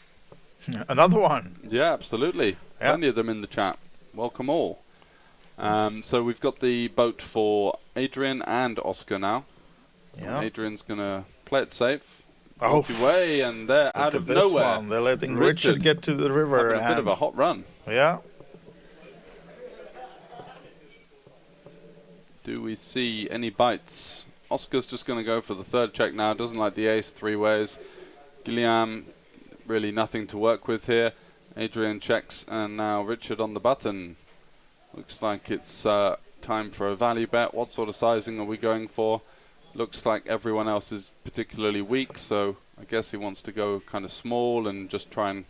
Another one. Yeah, absolutely. Plenty of them in the chat. Welcome all. So we've got the boat for Adrian and Oscar now. Yeah. Adrian's going to play it safe. Way, and they're out of nowhere. One. They're letting Richard get to the river. Having a bit of a hot run. Yeah. Do we see any bites? Oscar's just going to go for the 3rd check now. Doesn't like the ace 3 ways. Guillaume, really nothing to work with here. Adrian checks, and now Richard on the button. Looks like it's time for a value bet. What sort of sizing are we going for? Looks like everyone else is particularly weak, so I guess he wants to go kind of small and just try and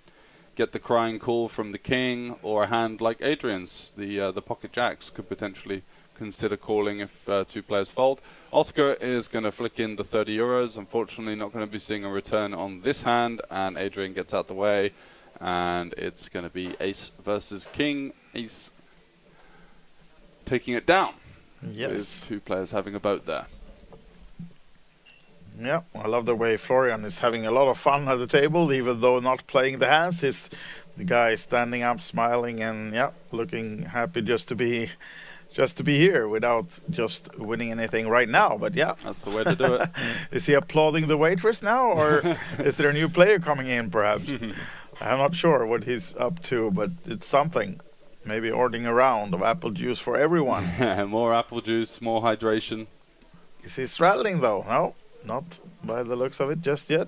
get the crying call from the king, or a hand like Adrian's. The pocket jacks could potentially consider calling if 2 players fold. Oscar is going to flick in the 30 euros. Unfortunately, not going to be seeing a return on this hand, and Adrian gets out the way, and it's going to be ace versus king. Ace taking it down. Yes. With 2 players having a boat there. Yeah, I love the way Florian is having a lot of fun at the table, even though not playing the hands. The guy standing up, smiling, and yeah, looking happy just to be here without just winning anything right now. But yeah, that's the way to do it. Is he applauding the waitress now, or is there a new player coming in? Perhaps I'm not sure what he's up to, but it's something. Maybe ordering a round of apple juice for everyone. More apple juice, more hydration. Is he straddling though? No. Not by the looks of it just yet.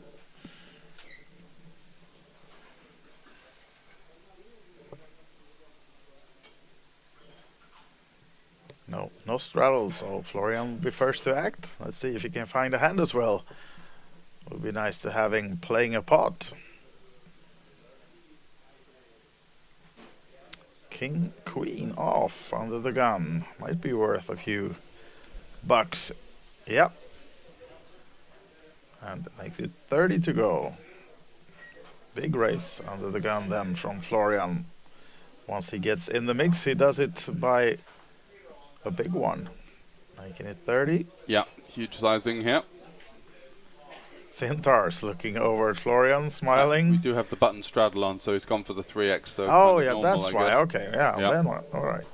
No straddle, so Florian will be first to act. Let's see if he can find a hand as well. It would be nice to have him playing a pot. King, queen off under the gun. Might be worth a few bucks. Yep. And makes it 30 to go. Big raise under the gun then from Florian. Once he gets in the mix, he does it by a big one. Making it 30. Yeah, huge sizing here. Centaurs looking over at Florian, smiling. We do have the button straddle on, so he's gone for the 3x. So oh, yeah, normal, that's why. Okay, yeah, then what? All right.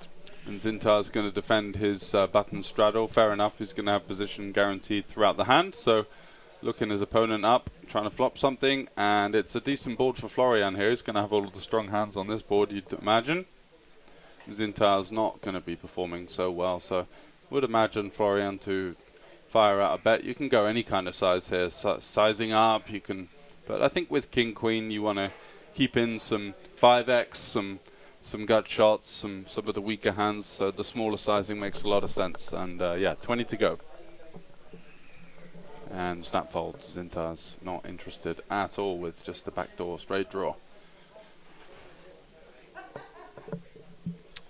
And Zintar's going to defend his button straddle. Fair enough, he's going to have position guaranteed throughout the hand. So looking his opponent up, trying to flop something, and it's a decent board for Florian here. He's going to have all of the strong hands on this board, you'd imagine. Zintar's not going to be performing so well, so would imagine Florian to fire out a bet. You can go any kind of size here, sizing up, you can, but I think with King Queen you want to keep in some 5x, some gut shots, some of the weaker hands, so the smaller sizing makes a lot of sense. And yeah, 20 to go. And snap fold. Zintar's not interested at all with just a backdoor straight draw.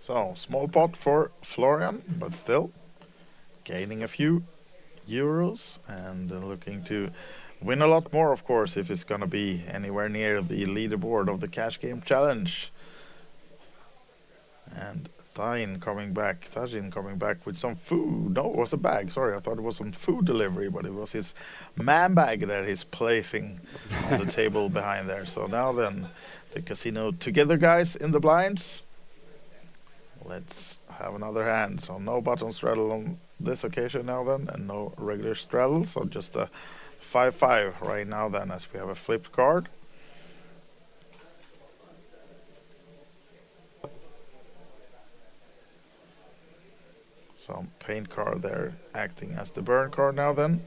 So, small pot for Florian, but still gaining a few euros and looking to win a lot more, of course, if it's going to be anywhere near the leaderboard of the Cash Game Challenge. And Tajin coming back with some food. No, it was a bag. Sorry, I thought it was some food delivery, but it was his man bag that he's placing on the table behind there. So now then, the casino together, guys, in the blinds. Let's have another hand. So no button straddle on this occasion now then, and no regular straddle. So just a 5-5 right now then, as we have a flipped card. Some paint card there acting as the burn card now then.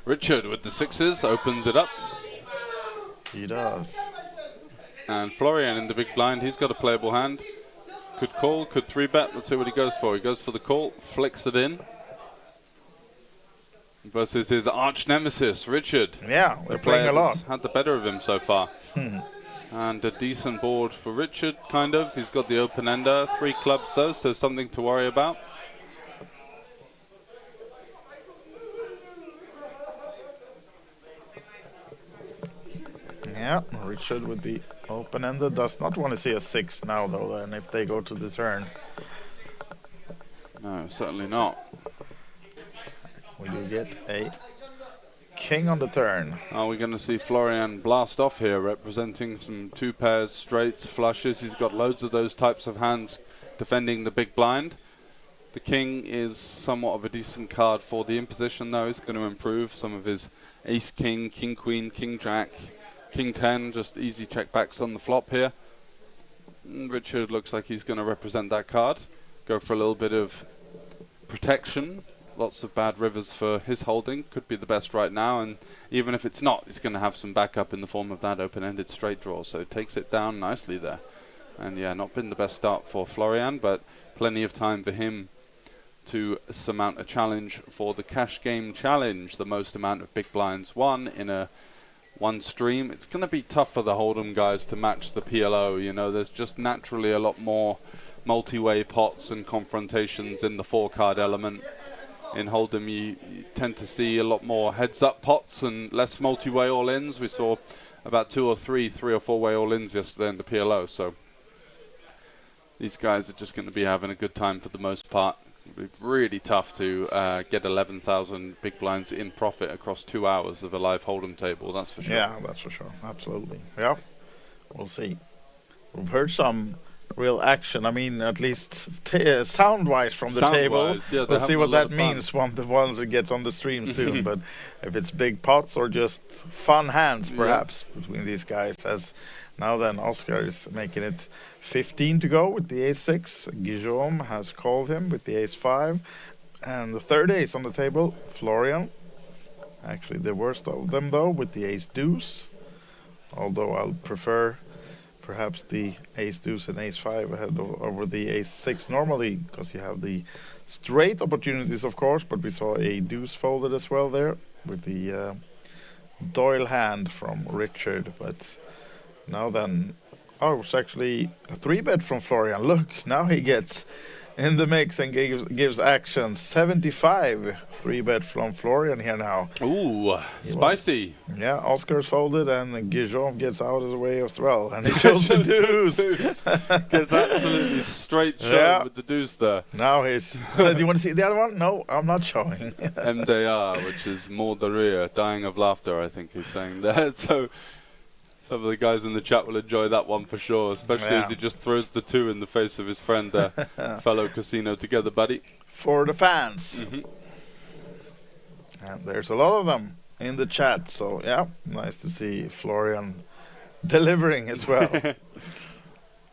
Richard with the sixes opens it up. He does. And Florian in the big blind, he's got a playable hand. Could call, could 3-bet. Let's see what he goes for. He goes for the call, flicks it in. Versus his arch nemesis, Richard. Yeah, they're playing a lot. Had the better of him so far. And a decent board for Richard, kind of. He's got the open ender, 3 clubs though, so something to worry about. Yeah, Richard with the open ender does not want to see a 6 now though, then if they go to the turn. No, certainly not. We do get a king on the turn. Are we going to see Florian blast off here, representing some 2 pairs, straights, flushes? He's got loads of those types of hands defending the big blind. The king is somewhat of a decent card for the imposition though. He's going to improve some of his ace king, king queen, king jack, king 10, just easy check backs on the flop here. And Richard looks like he's going to represent that card. Go for a little bit of protection. Lots of bad rivers for his holding. Could be the best right now, and even if it's not, he's going to have some backup in the form of that open-ended straight draw, so it takes it down nicely there. And yeah, not been the best start for Florian, but plenty of time for him to surmount a challenge for the Cash Game Challenge, the most amount of big blinds won in a one stream. It's going to be tough for the Hold'em guys to match the PLO. You know, there's just naturally a lot more multi-way pots and confrontations in the 4-card element. In Hold'em, you tend to see a lot more heads-up pots and less multi-way all-ins. We saw about 3 or 4-way all-ins yesterday in the PLO. So these guys are just going to be having a good time for the most part. It'll be really tough to get 11,000 big blinds in profit across 2 hours of a live Hold'em table, that's for sure. Yeah, that's for sure. Absolutely. Yeah, we'll see. We've heard some real action. I mean, at least sound-wise from the table. Yeah, we'll see what that means once it gets on the stream soon. But if it's big pots or just fun hands, perhaps, between these guys. As now then, Oscar is making it 15 to go with the ace-6. Guillaume has called him with the ace-5. And the third ace on the table, Florian. Actually, the worst of them, though, with the ace-deuce. Although I'll prefer perhaps the ace-deuce and ace-5 ahead over the ace-6 normally, because you have the straight opportunities, of course, but we saw a deuce folded as well there with the Doyle hand from Richard. But now then, oh, it's actually a 3-bet from Florian. Look, now he gets in the mix and gives action. 75 3-bet from Florian here now. Ooh, spicy. Yeah, Oscar's folded and Guillaume gets out of the way as well. And he shows the deuce. Gets absolutely straight shot with the deuce there. Now he's... do you want to see the other one? No, I'm not showing. MDR, which is more the rear, dying of laughter, I think he's saying there. So some of the guys in the chat will enjoy that one for sure, especially as he just throws the 2 in the face of his friend, fellow casino together buddy. For the fans. And there's a lot of them in the chat, so yeah, nice to see Florian delivering as well.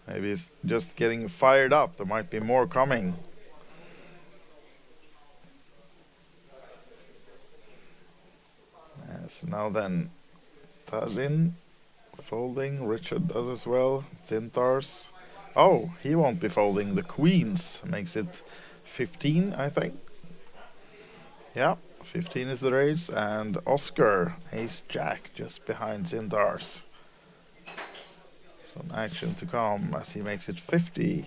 Maybe he's just getting fired up. There might be more coming. Yes, now then, Tallinn folding. Richard does as well. Zintars. Oh, he won't be folding. The queens makes it 15, I think. Yeah, 15 is the raise. And Oscar, ace-jack, just behind Zintars. Some action to come as he makes it 50.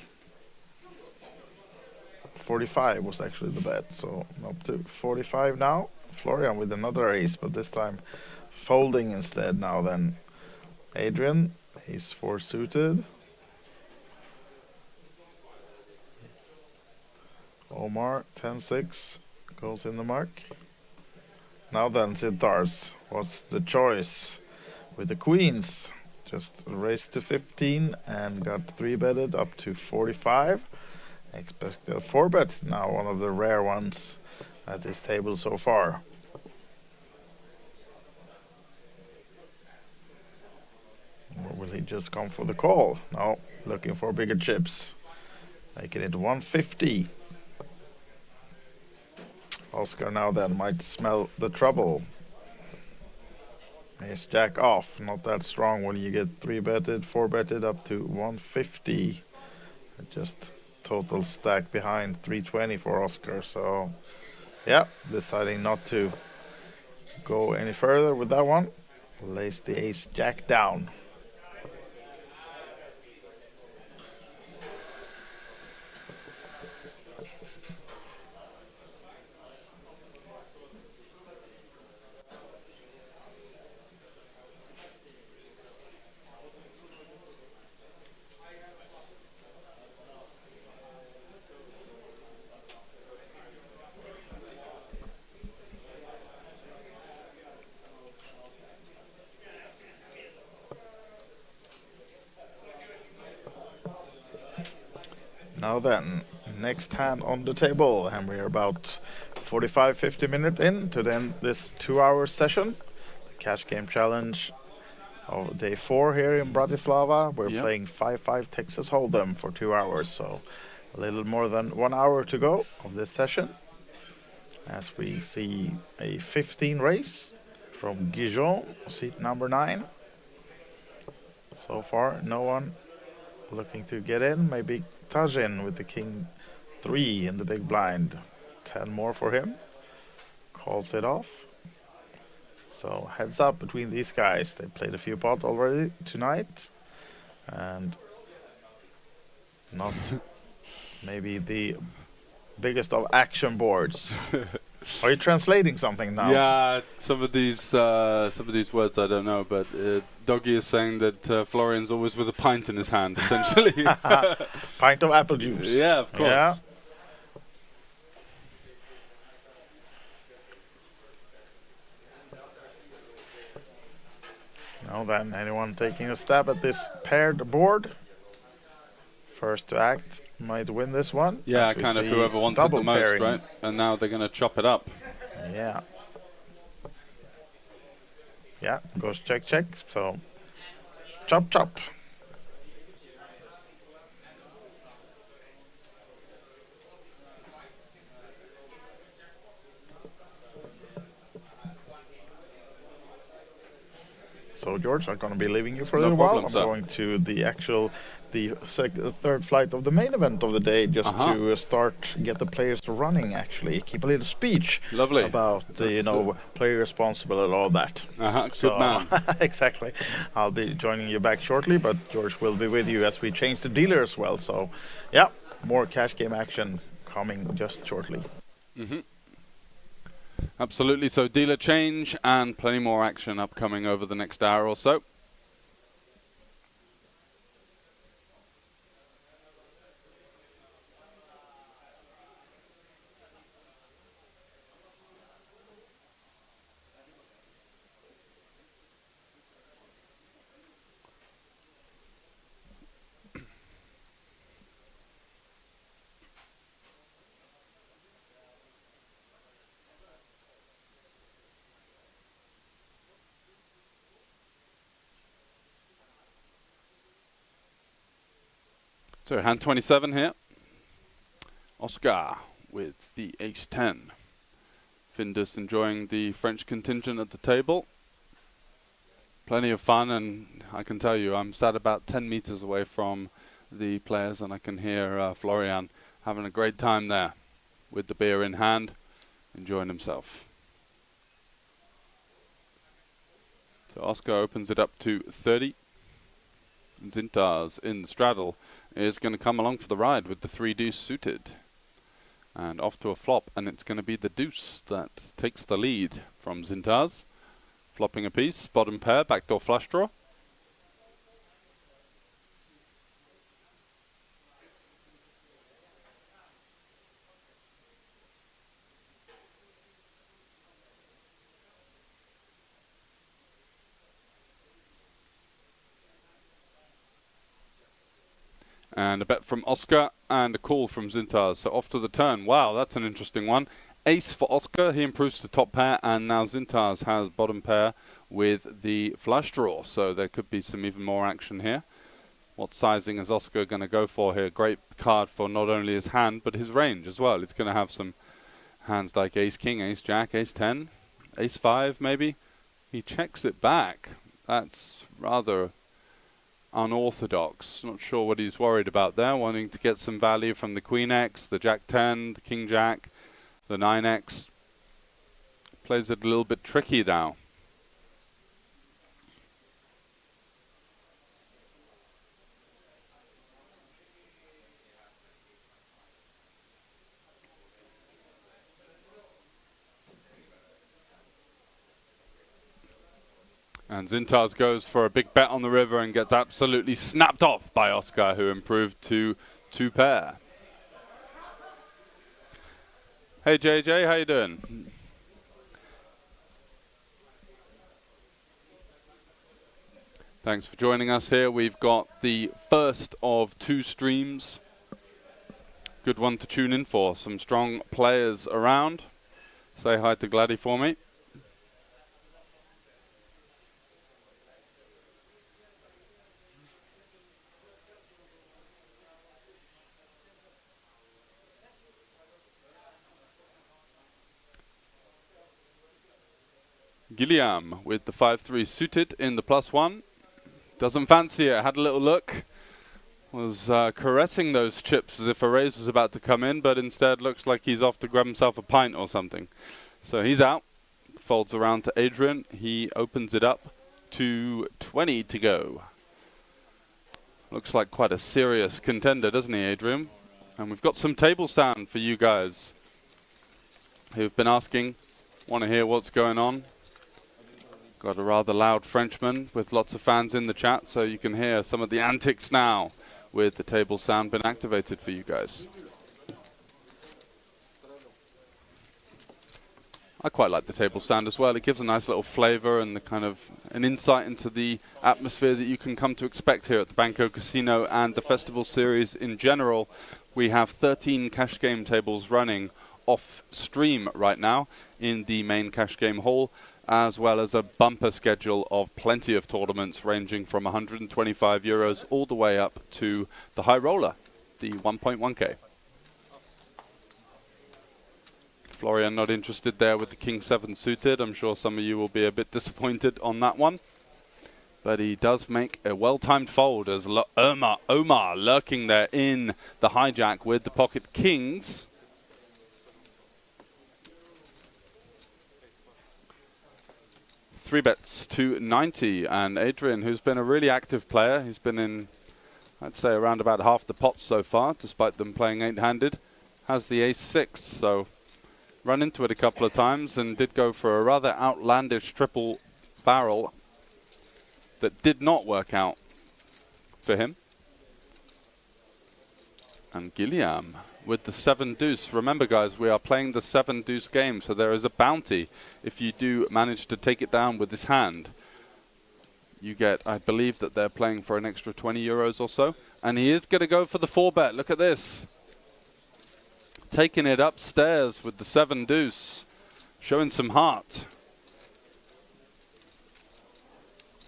45 was actually the bet, so up to 45 now. Florian with another ace, but this time folding instead now then. Adrian, he's 4 suited. Omar, 10-6, goes in the mark. Now then, Zintars, what's the choice? With the queens, just raised to 15 and got 3-betted up to 45. Expect a 4-bet now, one of the rare ones at this table so far. Or will he just come for the call? No, looking for bigger chips. Making it 150. Oscar now then might smell the trouble. Ace jack off, not that strong when you get 3-betted, 4-betted up to 150. Just total stack behind 320 for Oscar. So yeah, deciding not to go any further with that one. Lays the ace jack down. Now then, next hand on the table, and we're about 45-50 minutes in to then this 2-hour session. The Cash Game Challenge of day 4 here in Bratislava. We're playing 5-5 Texas Hold'em for 2 hours, so a little more than 1 hour to go of this session. As we see a 15 race from Guillaume, seat number 9. So far, no one looking to get in. Maybe Tajin with the king 3 in the big blind. 10 more for him. Calls it off. So heads up between these guys. They played a few pots already tonight, and not maybe the biggest of action boards. Are you translating something now? Yeah, some of these words I don't know, but Doggy is saying that Florian's always with a pint in his hand, essentially. Pint of apple juice. Yeah, of course. Yeah. Now then, anyone taking a stab at this paired board? First to act might win this one. Yeah, kind of whoever wants it the most, pairing. right? And now they're going to chop it up. Yeah. Yeah, goes check, check. So, chop, chop. So, George, I'm going to be leaving you for a little while. I'm going to the third flight of the main event of the day, just to get the players running. Actually, keep a little speech. Lovely. About player responsible and all that. Good man. Exactly. I'll be joining you back shortly, but George will be with you as we change the dealer as well. So, yeah, more cash game action coming just shortly. Absolutely. So dealer change and plenty more action upcoming over the next hour or so. So hand 27 here. Oscar with the ace-10. Findus enjoying the French contingent at the table. Plenty of fun, and I can tell you I'm sat about 10 meters away from the players, and I can hear Florian having a great time there with the beer in hand, enjoying himself. So Oscar opens it up to 30. Zintas in the straddle is going to come along for the ride with the 3 deuce suited. And off to a flop, and it's going to be the deuce that takes the lead from Zintas. Flopping a piece, bottom pair, backdoor flush draw. And a bet from Oscar and a call from Zintas. So off to the turn. Wow, that's an interesting one. Ace for Oscar. He improves to top pair. And now Zintas has bottom pair with the flush draw. So there could be some even more action here. What sizing is Oscar going to go for here? Great card for not only his hand, but his range as well. It's going to have some hands like Ace King, Ace Jack, Ace 10, Ace 5 maybe. He checks it back. That's rather unorthodox. Not sure what he's worried about there, wanting to get some value from the Queen X, the Jack 10, the King Jack, the 9X. Plays it a little bit tricky now. And Zintas goes for a big bet on the river and gets absolutely snapped off by Oscar, who improved to 2 pair. Hey JJ, how you doing? Thanks for joining us here. We've got the first of 2 streams. Good one to tune in for. Some strong players around. Say hi to Gladdy for me. Gilliam with the 5-3 suited in the +1. Doesn't fancy it. Had a little look. Was caressing those chips as if a raise was about to come in, but instead looks like he's off to grab himself a pint or something. So he's out. folds around to Adrian. He opens it up to 20 to go. Looks like quite a serious contender, doesn't he, Adrian? And we've got some table sound for you guys who've been asking, want to hear what's going on. Got a rather loud Frenchman with lots of fans in the chat, so you can hear some of the antics now with the table sound been activated for you guys. I quite like the table sound as well. It gives a nice little flavor and the kind of an insight into the atmosphere that you can come to expect here at the Banco Casino and the festival series in general. We have 13 cash game tables running off stream right now in the main cash game hall, as well as a bumper schedule of plenty of tournaments ranging from 125 euros all the way up to the high roller, the 1.1k. Florian not interested there with the King 7 suited. I'm sure some of you will be a bit disappointed on that one. But he does make a well-timed fold as Omar lurking there in the hijack with the pocket kings. Three bets to 90, and Adrian, who's been a really active player, he's been in, I'd say, around about half the pots so far, despite them playing 8-handed, has the ace-6, so run into it a couple of times and did go for a rather outlandish triple barrel that did not work out for him. And Guillaume with the 7-deuce. Remember, guys, we are playing the 7-deuce game, so there is a bounty if you do manage to take it down with this hand. You get, I believe that they're playing for an extra 20 euros or so. And he is going to go for the 4-bet. Look at this. Taking it upstairs with the 7-deuce. Showing some heart.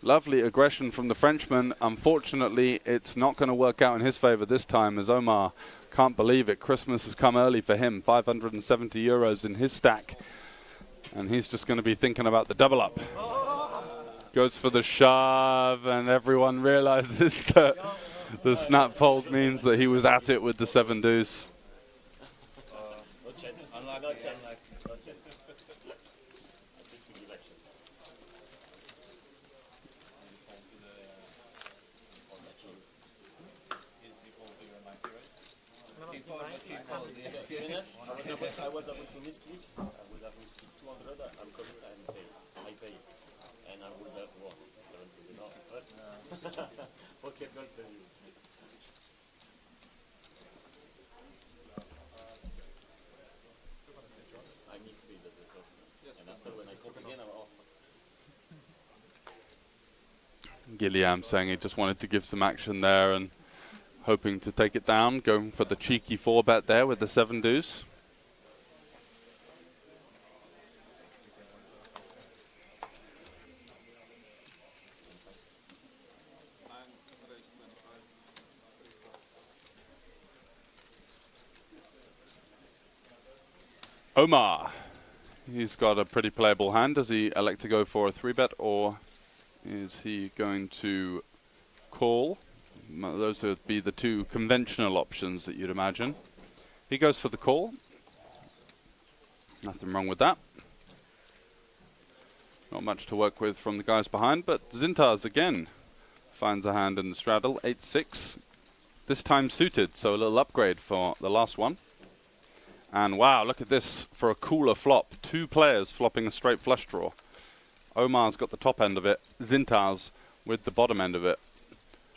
Lovely aggression from the Frenchman. Unfortunately, it's not going to work out in his favor this time, as Omar can't believe it. Christmas has come early for him. 570 euros in his stack. And he's just going to be thinking about the double up. Goes for the shove, and everyone realizes that the snap fold means that he was at it with the 7-deuce. I was able to misclick. I would have misclicked 200. I'm coming and pay. I pay. And I would have won. Okay, don't tell you. I misclicked at the first. And after when I click again, I'm off. Guillaume saying he just wanted to give some action there and hoping to take it down, going for the cheeky 4-bet there with the 7-deuce. Omar, he's got a pretty playable hand. Does he elect to go for a 3-bet, or is he going to call? Those would be the two conventional options that you'd imagine. He goes for the call. Nothing wrong with that. Not much to work with from the guys behind, but Zintas again finds a hand in the straddle. 8-6. This time suited, so a little upgrade for the last one. And wow, look at this for a cooler flop. Two players flopping a straight flush draw. Omar's got the top end of it. Zintas with the bottom end of it.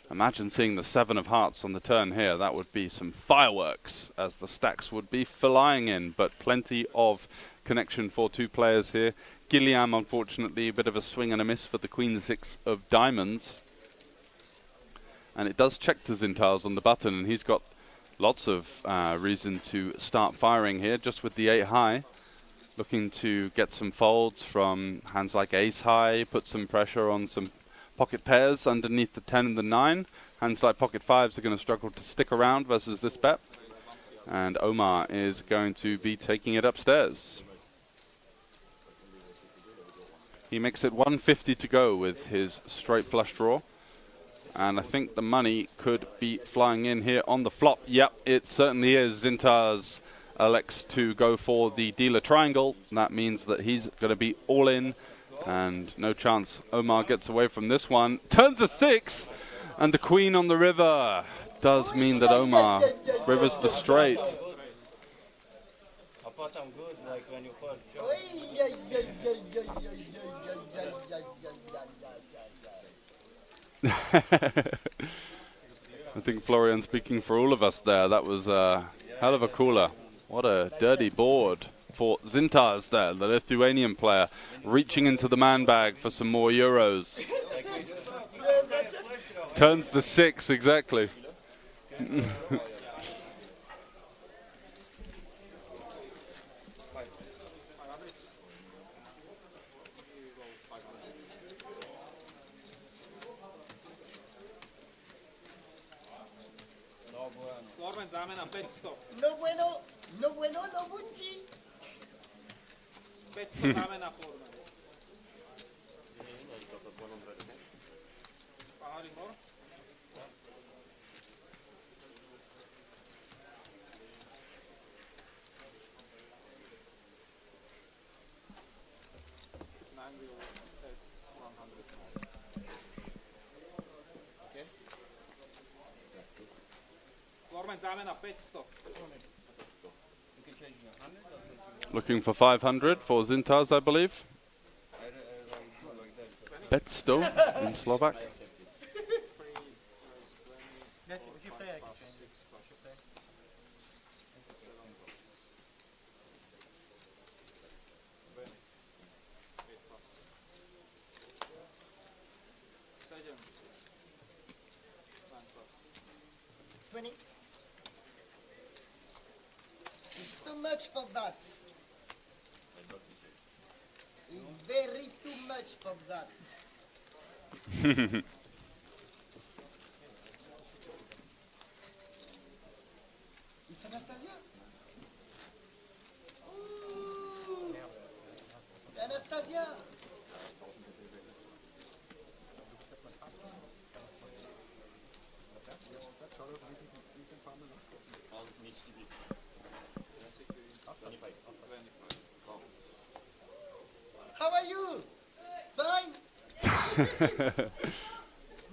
Imagine seeing the 7 of hearts on the turn here. That would be some fireworks, as the stacks would be flying in, but plenty of connection for two players here. Guillaume, unfortunately, a bit of a swing and a miss for the Queen 6 of diamonds. And it does check to Zintas on the button, and he's got lots of reason to start firing here, just with the 8 high. Looking to get some folds from hands like ace high, put some pressure on some pocket pairs underneath the 10 and the 9. Hands like pocket 5s are going to struggle to stick around versus this bet. And Omar is going to be taking it upstairs. He makes it 150 to go with his straight flush draw. And I think the money could be flying in here on the flop. Yep, it certainly is. Zintas elects to go for the dealer triangle. That means that he's going to be all in, and no chance Omar gets away from this one. Turns a 6, and the queen on the river does mean that Omar rivers the straight. I think Florian speaking for all of us there. That was a hell of a cooler. What a dirty board for Zintas there, the Lithuanian player, reaching into the man bag for some more euros. Turns the 6, exactly. No bueno, no bueno, no bunti. 500 dáme na Florman. Looking for 500 for Zintas, I believe. 500 in Slovak. It's too much for that. It's very too much for that. It's Anastasia? Ooh. Anastasia! How are you? Fine?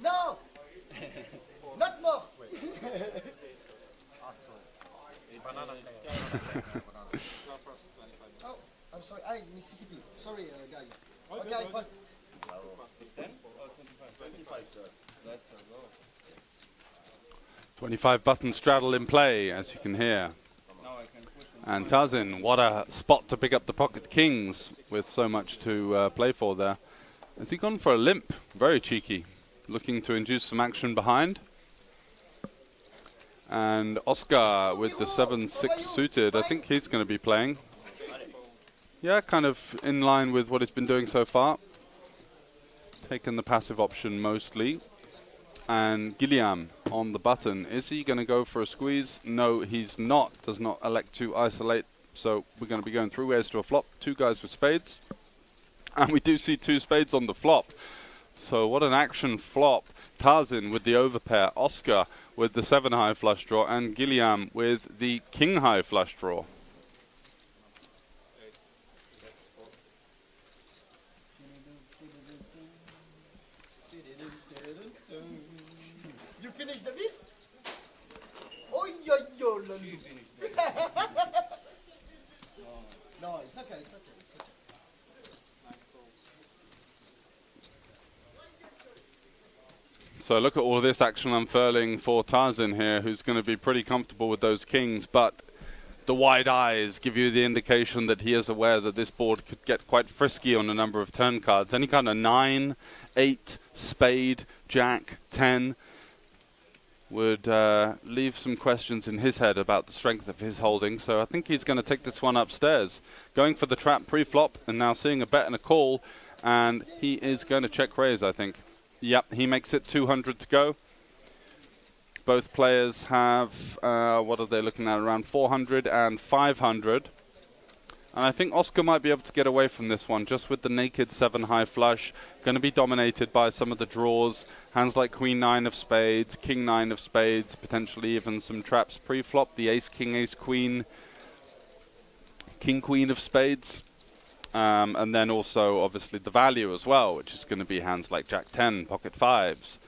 No! Not more! Oh, I'm sorry. Mississippi. Sorry, guys. Okay, fine. 25 button straddle in play, as you can hear. And Tazin, what a spot to pick up the pocket kings with so much to play for there. Has he gone for a limp? Very cheeky. Looking to induce some action behind. And Oscar with the 7-6 suited. I think he's going to be playing. Yeah, kind of in line with what he's been doing so far. Taken the passive option mostly. And Gilliam on the button. Is he going to go for a squeeze? No, he's not. Does not elect to isolate. So we're going to be going through airs to a flop. 2 guys with spades. And we do see 2 spades on the flop. So what an action flop. Tarzin with the overpair. Oscar with the 7-high flush draw. And Gilliam with the king-high flush draw. You finished the beat? Oh, yo, yo, no, it's okay, it's okay. So look at all of this action unfurling for Tarzan here, who's going to be pretty comfortable with those kings, but the wide eyes give you the indication that he is aware that this board could get quite frisky on a number of turn cards. Any kind of 9, 8, spade, jack, 10 would leave some questions in his head about the strength of his holding. So I think he's going to take this one upstairs. Going for the trap pre-flop and now seeing a bet and a call, and he is going to check raise, I think. Yep, he makes it 200 to go. Both players have, what are they looking at, around 400 and 500. And I think Oscar might be able to get away from this one, just with the naked 7-high flush. Going to be dominated by some of the draws. Hands like Queen 9 of spades, King 9 of spades, potentially even some traps pre-flop. The Ace King, Ace Queen King, Queen of spades. And then also, obviously, the value as well, which is going to be hands like Jack 10, pocket fives.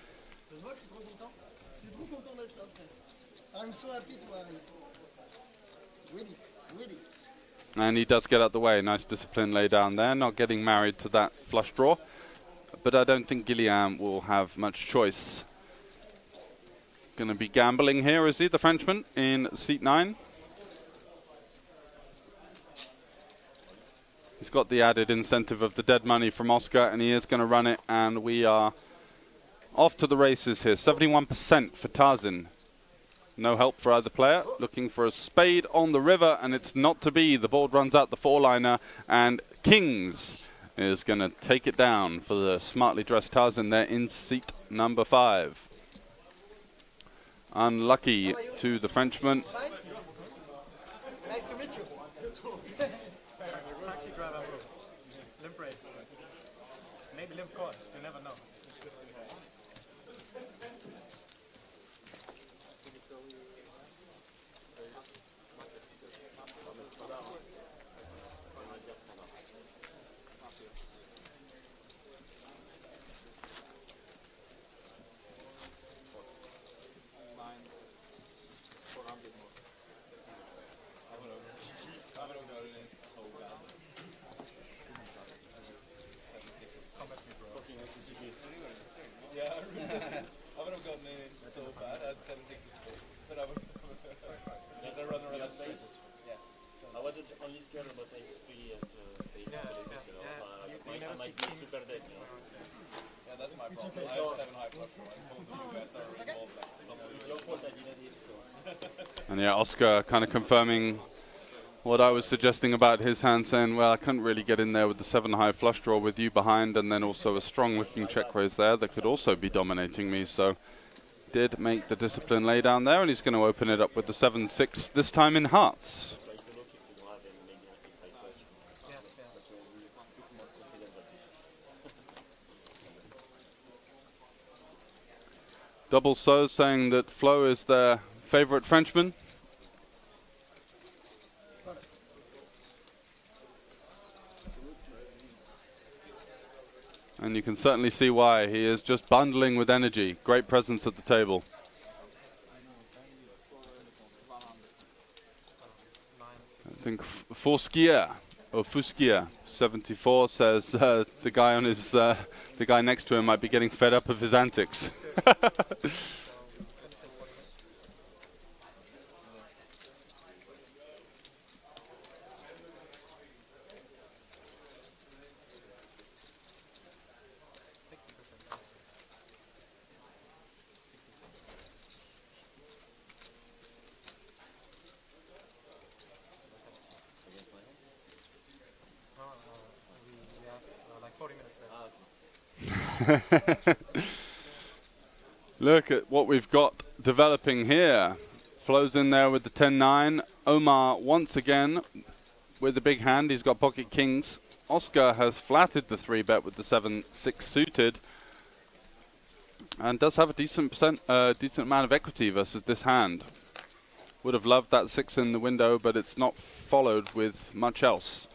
I'm so happy to have it. Really, really. And he does get out the way. Nice discipline lay down there. Not getting married to that flush draw. But I don't think Guillaume will have much choice. Going to be gambling here, is he, the Frenchman, in seat 9? He's got the added incentive of the dead money from Oscar, and he is going to run it. And we are off to the races here. 71% for Tarzan. No help for either player. Looking for a spade on the river, and it's not to be. The board runs out the 4-liner, and Kings is going to take it down for the smartly dressed Tarzan there in seat number 5. Unlucky to the Frenchman. Nice to meet you. Limp race. Maybe limp court, you never know. And yeah, Oscar kind of confirming what I was suggesting about his hand, saying, well, I couldn't really get in there with the 7-high flush draw with you behind, and then also a strong-looking check raise there that could also be dominating me. So did make the discipline lay down there, and he's going to open it up with the 7-6, this time in hearts. Double So saying that Flo is their favorite Frenchman. And you can certainly see why. He is just bundling with energy. Great presence at the table. I think Foskia, or Fuskia, 74 says the guy on his, the guy next to him might be getting fed up of his antics. Like 40 minutes left. Look at what we've got developing here. Flows in there with the 10-9. Omar once again with the big hand. He's got pocket kings. Oscar has flatted the 3-bet with the 7-6 suited, and does have a decent amount of equity versus this hand. Would have loved that 6 in the window, but it's not followed with much else.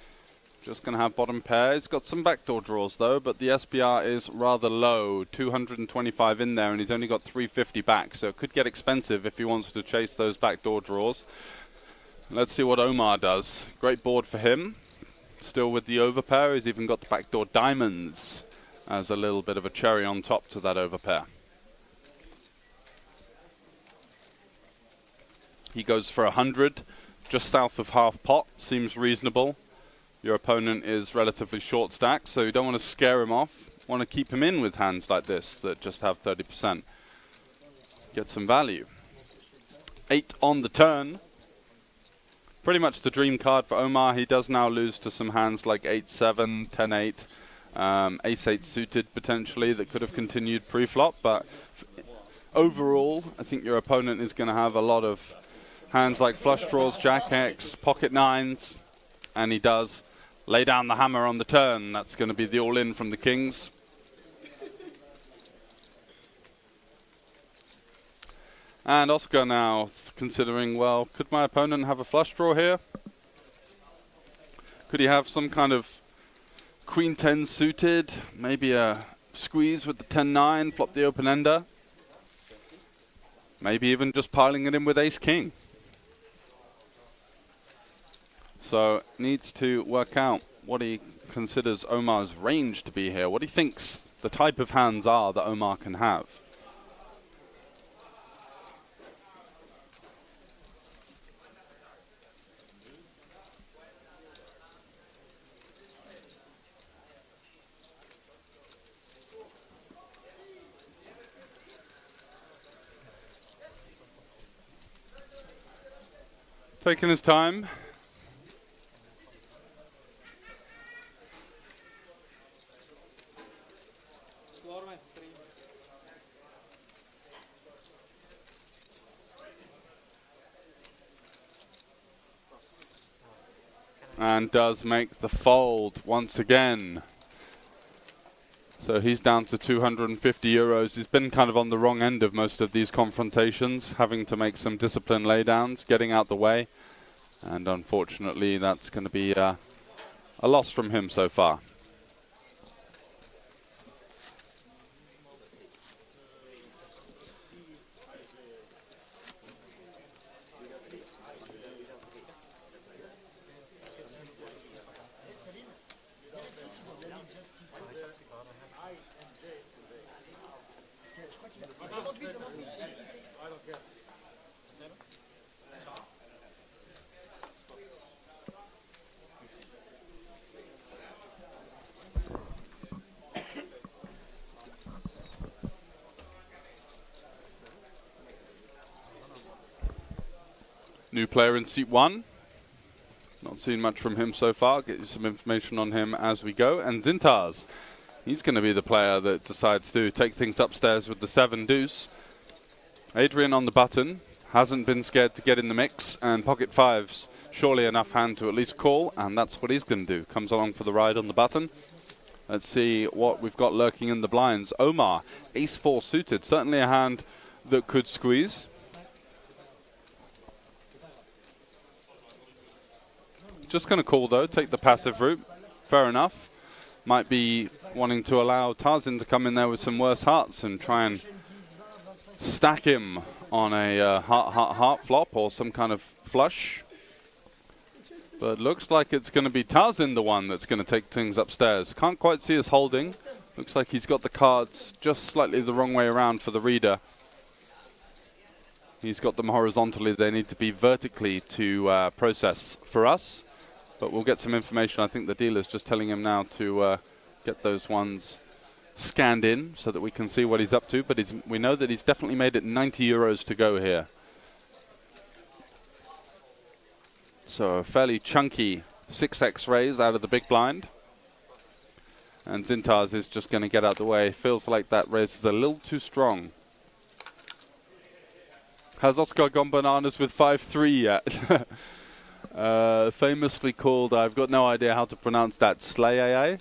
Just going to have bottom pair. He's got some backdoor draws though, but the SPR is rather low. 225 in there, and he's only got 350 back, so it could get expensive if he wants to chase those backdoor draws. Let's see what Omar does. Great board for him. Still with the overpair. He's even got the backdoor diamonds as a little bit of a cherry on top to that overpair. He goes for 100, just south of half pot. Seems reasonable. Your opponent is relatively short stacked, so you don't want to scare him off. Want to keep him in with hands like this that just have 30%. Get some value. 8 on the turn. Pretty much the dream card for Omar. He does now lose to some hands like 8-7, 10-8, Ace-8 suited potentially that could have continued pre-flop, but overall, I think your opponent is going to have a lot of hands like flush draws, Jack X, pocket nines, and he does lay down the hammer on the turn. That's going to be the all-in from the Kings. And Oscar now considering, well, could my opponent have a flush draw here? Could he have some kind of Queen 10 suited? Maybe a squeeze with the 10-9, flop the open-ender? Maybe even just piling it in with Ace-King. So needs to work out what he considers Omar's range to be here, what he thinks the type of hands are that Omar can have. Taking his time. And does make the fold once again. So he's down to 250 euros. He's been kind of on the wrong end of most of these confrontations, having to make some disciplined laydowns, getting out the way. And unfortunately, that's going to be a loss from him so far. New player in seat 1. Not seen much from him so far. Get you some information on him as we go. And Zintars, he's going to be the player that decides to take things upstairs with the 7 deuce. Adrian on the button. Hasn't been scared to get in the mix. And pocket 5's surely enough hand to at least call. And that's what he's going to do. Comes along for the ride on the button. Let's see what we've got lurking in the blinds. Omar, ace 4 suited. Certainly a hand that could squeeze. Just going to call though, take the passive route. Fair enough. Might be wanting to allow Tarzan to come in there with some worse hearts and try and stack him on a heart flop or some kind of flush. But looks like it's going to be Tarzan the one that's going to take things upstairs. Can't quite see us holding. Looks like he's got the cards just slightly the wrong way around for the reader. He's got them horizontally. They need to be vertically to process for us. But we'll get some information. I think the dealer's just telling him now to get those ones scanned in so that we can see what he's up to. But we know that he's definitely made it 90 euros to go here. So a fairly chunky 6x raise out of the big blind. And Zintars is just going to get out the way. Feels like that raise is a little too strong. Has Oscar gone bananas with 5-3 yet? Famously called, I've got no idea how to pronounce that, Slay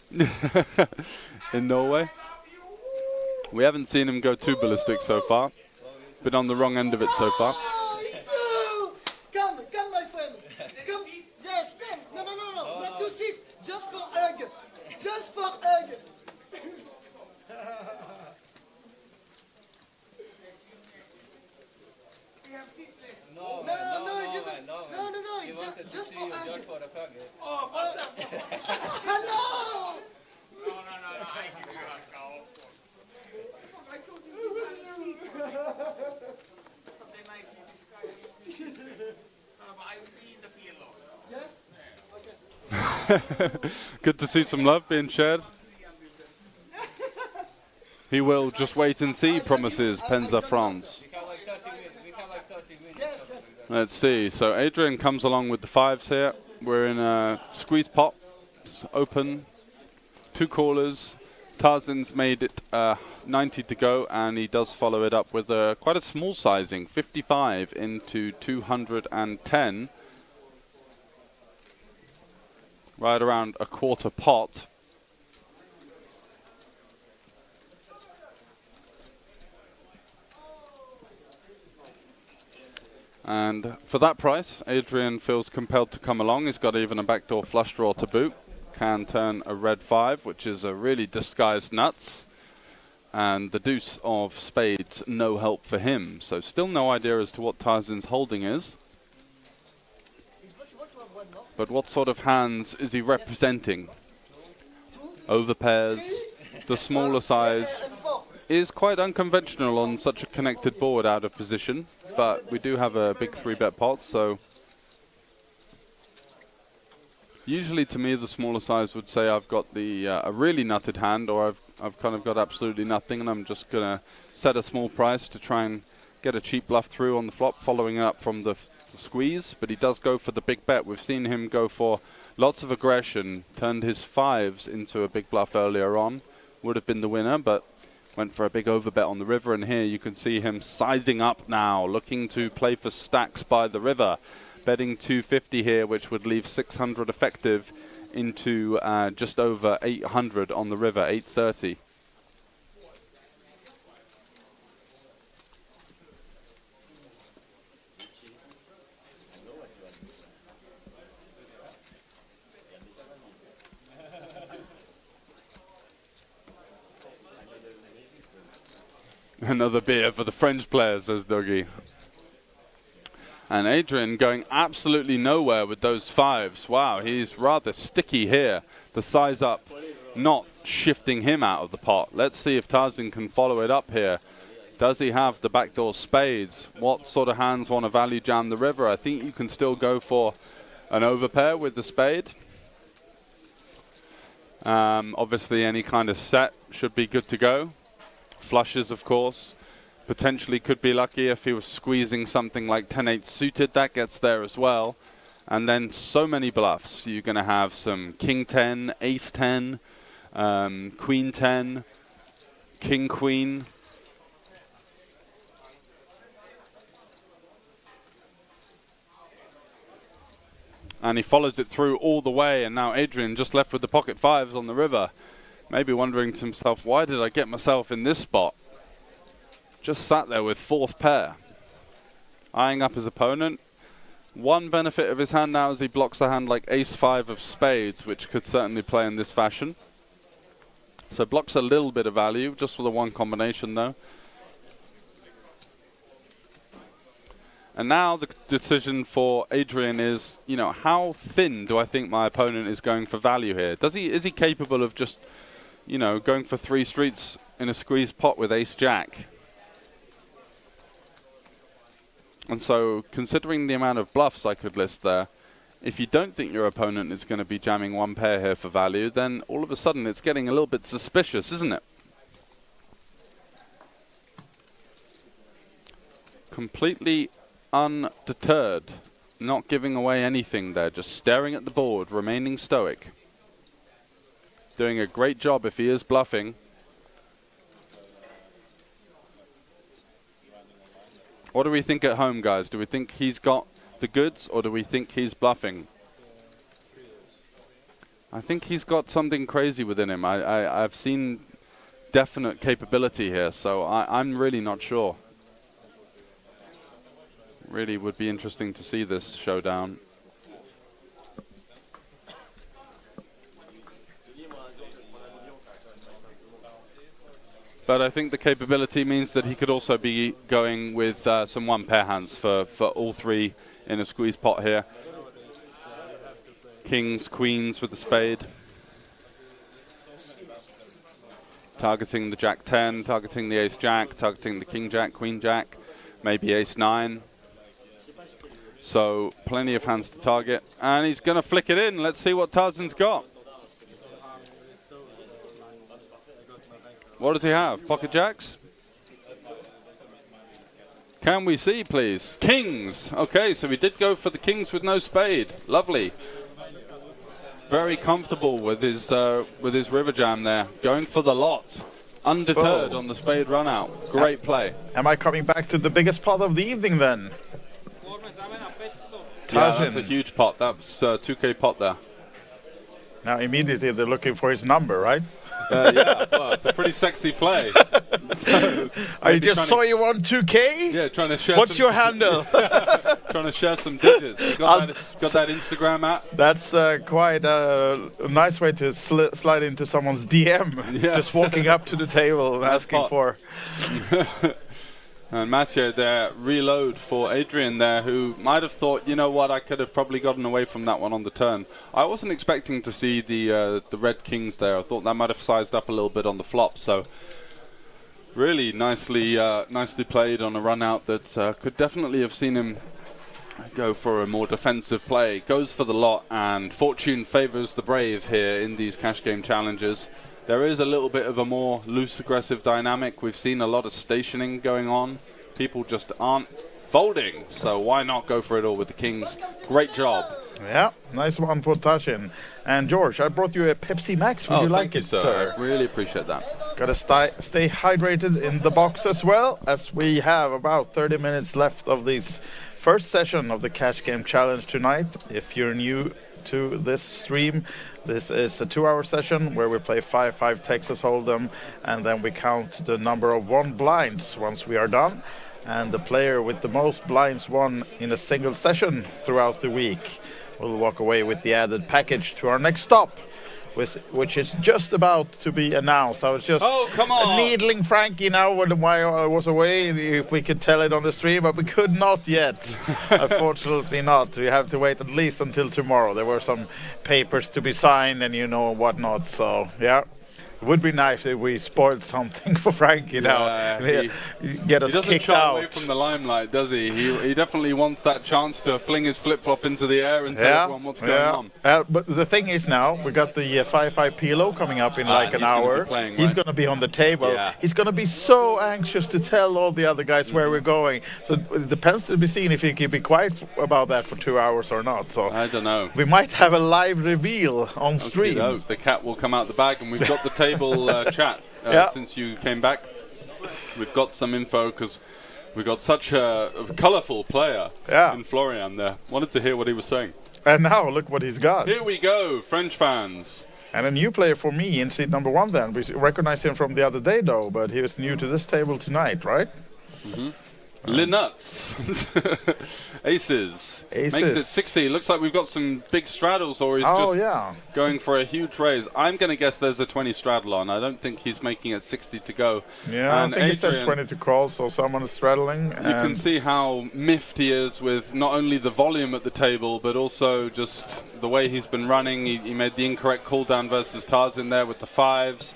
in Norway. We haven't seen him go too ballistic so far. Been on the wrong end of it so far. Come, my friend. Come. Yes, come. No. Not to sit. Just for hug. Just for hug. No. It's just for hug. Oh, what's up? Hello. No. I give you a call. I told you Then I see this guy. But I will be in the pillow. Yes? Good to see some love being shared. He will just wait and see, promises Penza France. Let's see. So Adrian comes along with the 5s here. We're in a squeeze pot. It's open. 2 callers. Tarzan's made it 90 to go, and he does follow it up with quite a small sizing, 55 into 210. Right around a quarter pot. And for that price, Adrian feels compelled to come along. He's got even a backdoor flush draw to boot. Can turn a red 5, which is a really disguised nuts. And the deuce of spades, no help for him. So still no idea as to what Tarzan's holding is. But what sort of hands is he representing? Overpairs, the smaller size, is quite unconventional on such a connected board out of position. But we do have a big 3-bet pot, so usually to me the smaller size would say I've got the a really nutted hand, or I've kind of got absolutely nothing, and I'm just gonna set a small price to try and get a cheap bluff through on the flop, following up from the squeeze. But he does go for the big bet. We've seen him go for lots of aggression, turned his 5s into a big bluff earlier on, would have been the winner, but went for a big overbet on the river. And here you can see him sizing up now, looking to play for stacks by the river, betting 250 here, which would leave 600 effective into just over 800 on the river, 830. Another beer for the French players, says Dougie. And Adrian going absolutely nowhere with those 5s. Wow, he's rather sticky here. The size up not shifting him out of the pot. Let's see if Tarzan can follow it up here. Does he have the backdoor spades? What sort of hands want to value jam the river? I think you can still go for an overpair with the spade. Obviously any kind of set should be good to go. Flushes, of course, potentially could be lucky if he was squeezing something like 10-8 suited. That gets there as well. And then so many bluffs. You're going to have some King 10, Ace 10, Queen 10, King Queen. And he follows it through all the way, and now Adrian just left with the pocket 5s on the river. Maybe wondering to himself, why did I get myself in this spot? Just sat there with 4th pair. Eyeing up his opponent. One benefit of his hand now is he blocks a hand like Ace 5 of spades, which could certainly play in this fashion. So blocks a little bit of value, just for the one combination though. And now the decision for Adrian is, you know, how thin do I think my opponent is going for value here? Is he capable of just, you know, going for 3 streets in a squeezed pot with Ace Jack? And so, considering the amount of bluffs I could list there, if you don't think your opponent is going to be jamming 1 pair here for value, then all of a sudden it's getting a little bit suspicious, isn't it? Completely undeterred, not giving away anything there, just staring at the board, remaining stoic. Doing a great job if he is bluffing. What do we think at home, guys? Do we think he's got the goods, or do we think he's bluffing? I think he's got something crazy within him. I've seen definite capability here, so I'm really not sure. Really would be interesting to see this showdown. But I think the capability means that he could also be going with some 1-pair hands for all 3 in a squeeze pot here. Kings, queens with the spade. Targeting the Jack 10, targeting the Ace Jack, targeting the King Jack, Queen Jack, maybe Ace 9. So plenty of hands to target. And he's going to flick it in. Let's see what Tarzan's got. What does he have? Pocket jacks? Can we see, please? Kings. Okay, so we did go for the kings with no spade. Lovely. Very comfortable with his river jam there. Going for the lot. Undeterred on the spade run out. Great play. Am I coming back to the biggest pot of the evening then? Yeah, that's a huge pot. That's a 2K pot there. Now immediately they're looking for his number, right? Yeah, well, it's a pretty sexy play. I just saw you on 2K? Yeah, trying to share. What's your handle? Trying to share some digits. You got that Instagram app? That's quite a nice way to slide into someone's DM. Yeah. Just walking up to the table and asking for. And Mathieu there, reload for Adrian there, who might have thought, you know what, I could have probably gotten away from that one on the turn. I wasn't expecting to see the red kings there. I thought that might have sized up a little bit on the flop. So really nicely played on a run out that could definitely have seen him go for a more defensive play. Goes for the lot, and fortune favors the brave here in these cash game challenges. There is a little bit of a more loose aggressive dynamic. We've seen a lot of stationing going on. People just aren't folding, so why not go for it all with the kings? Great job. Yeah, nice one for Tashin. And George, I brought you a Pepsi Max. Would you like it, sir? I really appreciate that. Gotta stay hydrated in the box as well, as we have about 30 minutes left of this first session of the Cash Game Challenge tonight. If you're new to this stream, this is a 2-hour session where we play 5-5 Texas Hold'em, and then we count the number of won blinds once we are done. And the player with the most blinds won in a single session throughout the week will walk away with the added package to our next stop, which is just about to be announced. I was just needling Frankie now while I was away, if we could tell it on the stream, but we could not yet. Unfortunately not. We have to wait at least until tomorrow. There were some papers to be signed and whatnot, so yeah. It would be nice if we spoiled something for Frankie now. Get us kicked out. He doesn't shy away from the limelight, does he? He definitely wants that chance to fling his flip-flop into the air and tell everyone what's going on. But the thing is now, we got the 5-5 PLO coming up in like an hour. He's going to be on the table. Yeah. He's going to be so anxious to tell all the other guys where we're going. So it depends to be seen if he can be quiet about that for 2 hours or not. So I don't know. We might have a live reveal on stream. The cat will come out the bag, and we've got the table chat since you came back. We've got some info because we've got such a colourful player in Florian there. Wanted to hear what he was saying. And now look what he's got. Here we go, French fans. And a new player for me in seat number 1 then. We recognize him from the other day though, but he was new to this table tonight, right? Mm-hmm. Linuts. Aces. Makes it 60. Looks like we've got some big straddles, or he's just going for a huge raise. I'm going to guess there's a 20 straddle on. I don't think he's making it 60 to go. Yeah, and I think he said 20 to call, so someone is straddling. You can see how miffed he is with not only the volume at the table, but also just the way he's been running. He made the incorrect call down versus Tarzan there with the 5s.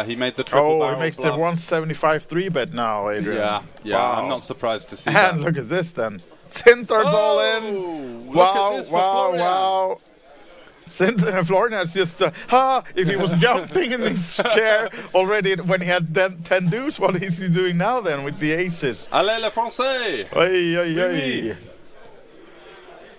He made the triple barrel he makes bluff. the 175 3-bet now, Adrian. Yeah, wow. I'm not surprised to see that. And look at this then. Sinter's all in. Wow. Florian is just, if he was jumping in his chair already when he had 10 deuce, what is he doing now then with the aces? Allez les Français! Hey.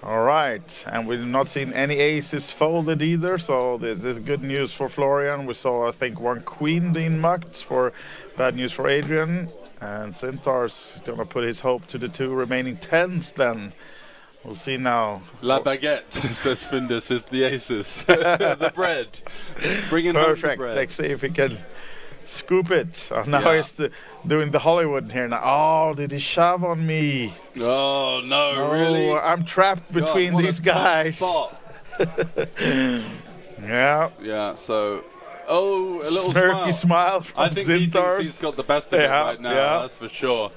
All right, and we've not seen any aces folded either, so this is good news for Florian. We saw, I think, 1 queen being mucked, for bad news for Adrian. And Sintar's going to put his hope to the 2 remaining 10s then. We'll see now. La baguette, says Findus, is the aces. The bread. Bring in home the bread. Let's see if he can scoop it. Now he's doing the Hollywood here now. Oh, did he shove on me? Oh, no, really? I'm trapped between these guys. Yeah, so... Oh, a little smirky smile from I think Zintars. He thinks he's got the best of it right now, that's for sure.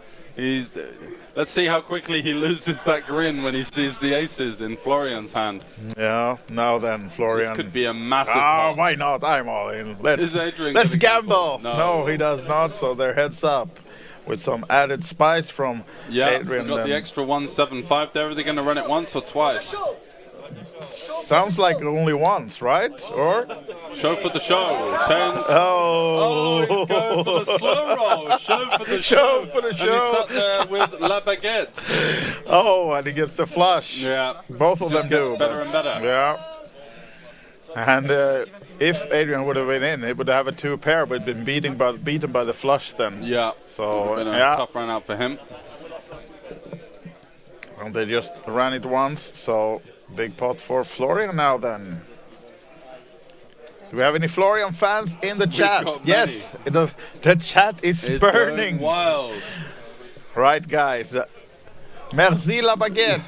Let's see how quickly he loses that grin when he sees the aces in Florian's hand. Yeah, now then, Florian. This could be a massive pot. Why not? I'm all in. Let's gamble. No, he does not, so they're heads up. With some added spice from Adrian. Got the extra 175 there. Are they going to run it once or twice? Sounds like only once, right? Or show for the show. 10s. Oh, go for the slow roll. Show for the show. And he sat there with La Baguette. Oh, and he gets the flush. Yeah. Both of them do. Better and better. Yeah. And if Adrian would have been in, it would have a 2 pair, but been beaten by the flush then. Yeah. So been a tough run out for him. And they just ran it once, so big pot for Florian now then. Do we have any Florian fans in the chat? got Yes, the chat is It's burning. going wild. Right, guys. Merci la baguette.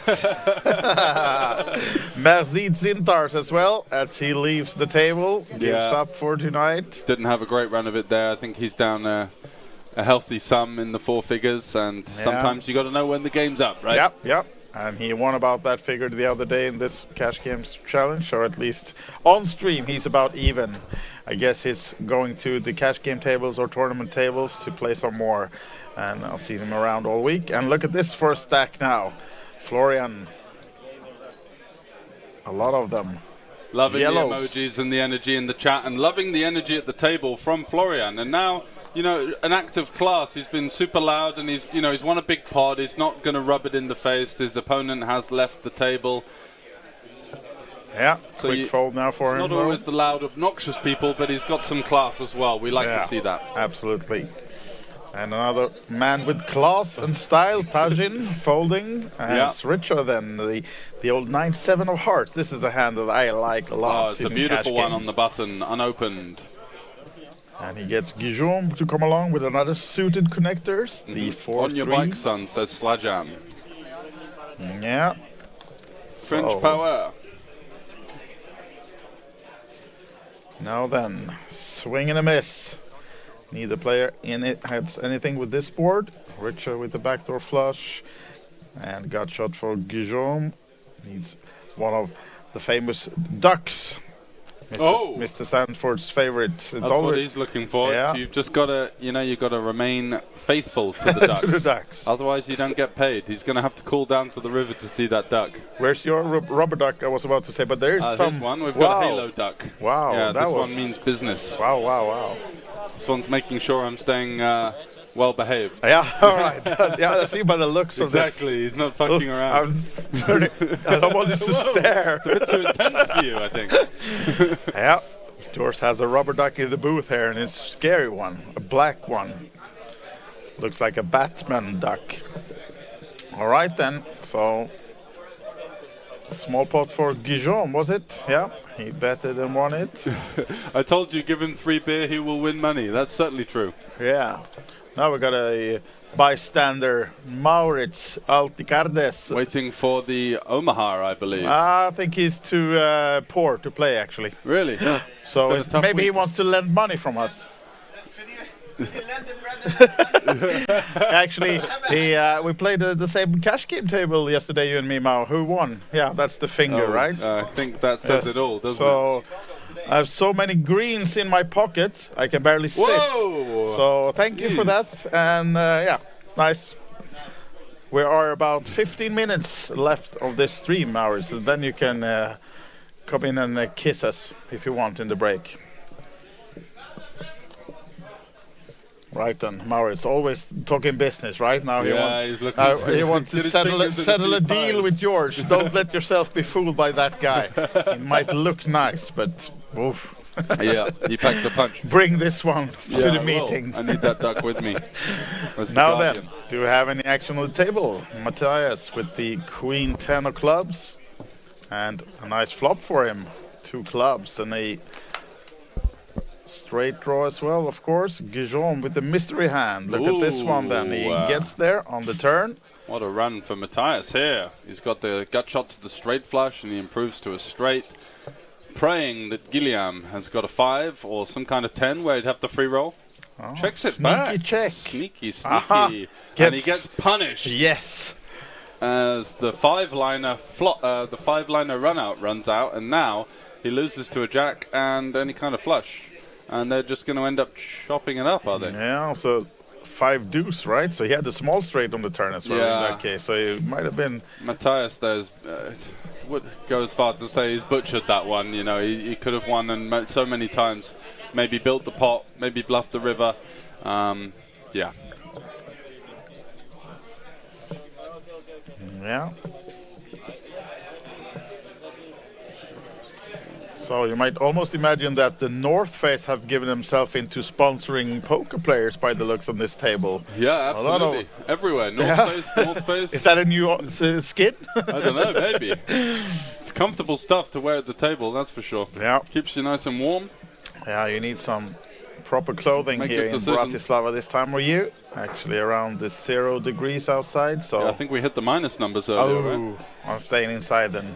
Merci Zintars as well, as he leaves the table, gives up for tonight. Didn't have a great run of it there. I think he's down a healthy sum in the 4 figures, and sometimes you got to know when the game's up, right? Yep. And he won about that figure the other day in this Cash Games challenge, or at least on stream he's about even. I guess he's going to the Cash Game tables or tournament tables to play some more. And I'll see him around all week. And look at this first stack now. Florian. A lot of them. Loving Yellows. the emojis and the energy in the chat, and loving the energy at the table from Florian. And now, you know, an active class. He's been super loud, and he's won a big pod. He's not going to rub it in the face. His opponent has left the table. Yeah, so quick fold now for him. It's not always the loud, obnoxious people, but he's got some class as well. We like to see that. Absolutely. And another man with class and style, Tajin, folding. As richer than the old 9-7 of hearts. This is a hand that I like a lot. Oh, it's a beautiful one on the button, unopened. And he gets Guillaume to come along with another suited connectors. The 4-3. On your bike, son, says Slajam. Yeah. French power. Now then, swing and a miss. Neither player in it has anything with this board. Richer with the backdoor flush. And gut shot for Guillaume. Needs one of the famous ducks. Mr. Sandford's favorite. That's what he's looking for. Yeah. You've just got to, you've got to remain faithful to the ducks. To the ducks. Otherwise, you don't get paid. He's going to have to call down to the river to see that duck. Where's your rubber duck? I was about to say, but there's some. Here's one. We've got a halo duck. Wow. Yeah, this one means business. Wow. This one's making sure I'm staying well behaved. Yeah, all right. Yeah, I see by the looks of this. Exactly. He's not fucking around. I don't want this to stare. It's a bit too intense for you, I think. Yeah. George has a rubber duck in the booth here, and it's a scary one, a black one. Looks like a Batman duck. All right then, so small pot for Guillaume, was it? Yeah, he betted and won it. I told you, give him 3 beer, he will win money. That's certainly true. Yeah. Now we got a bystander, Maurits Alticardes. Waiting for the Omaha, I believe. I think he's too poor to play, actually. Really? So maybe he wants to lend money from us. Actually, we played the same cash game table yesterday, you and me, Mao. Who won? Yeah, that's the finger, right? I think that says it all, doesn't it? I have so many greens in my pocket, I can barely sit. Whoa! So thank you for that. And yeah, nice. We are about 15 minutes left of this stream, Maurits, and then you can come in and kiss us if you want in the break. Right then, Maurits, always talking business, right? Now he wants to settle a deal with George. Don't let yourself be fooled by that guy. He might look nice, but oof. Yeah, he packs a punch. Bring this one to the meeting. I need that duck with me. Now then, do we have any action on the table? Matthias with the Queen 10 of clubs. And a nice flop for him. 2 clubs and a straight draw as well, of course. Guillaume with the mystery hand. Look at this one then. He gets there on the turn. What a run for Matthias here. He's got the gut shot to the straight flush and he improves to a straight. Praying that Guillaume has got a 5 or some kind of 10 where he'd have the free roll. Oh, checks it back. Sneaky check. Sneaky. And he gets punished. Yes. As the 5-liner run out runs out, and now he loses to a jack and any kind of flush. And they're just going to end up chopping it up, are they? Yeah, so 5 deuce, right? So he had the small straight on the turn as well in that case. So it might have been... Matthias, would go as far to say he's butchered that one. You know, he could have won and so many times. Maybe built the pot, maybe bluffed the river. Yeah. Yeah. So you might almost imagine that the North Face have given themselves into sponsoring poker players by the looks on this table. Yeah, absolutely. Everywhere. North Face. Is that a new skin? I don't know, maybe. It's comfortable stuff to wear at the table, that's for sure. Yeah. Keeps you nice and warm. Yeah, you need some proper clothing Make here good in decisions. Bratislava this time of year. Actually, around the 0 degrees outside. So Yeah, I think we hit the minus numbers earlier, right? I'm staying inside then.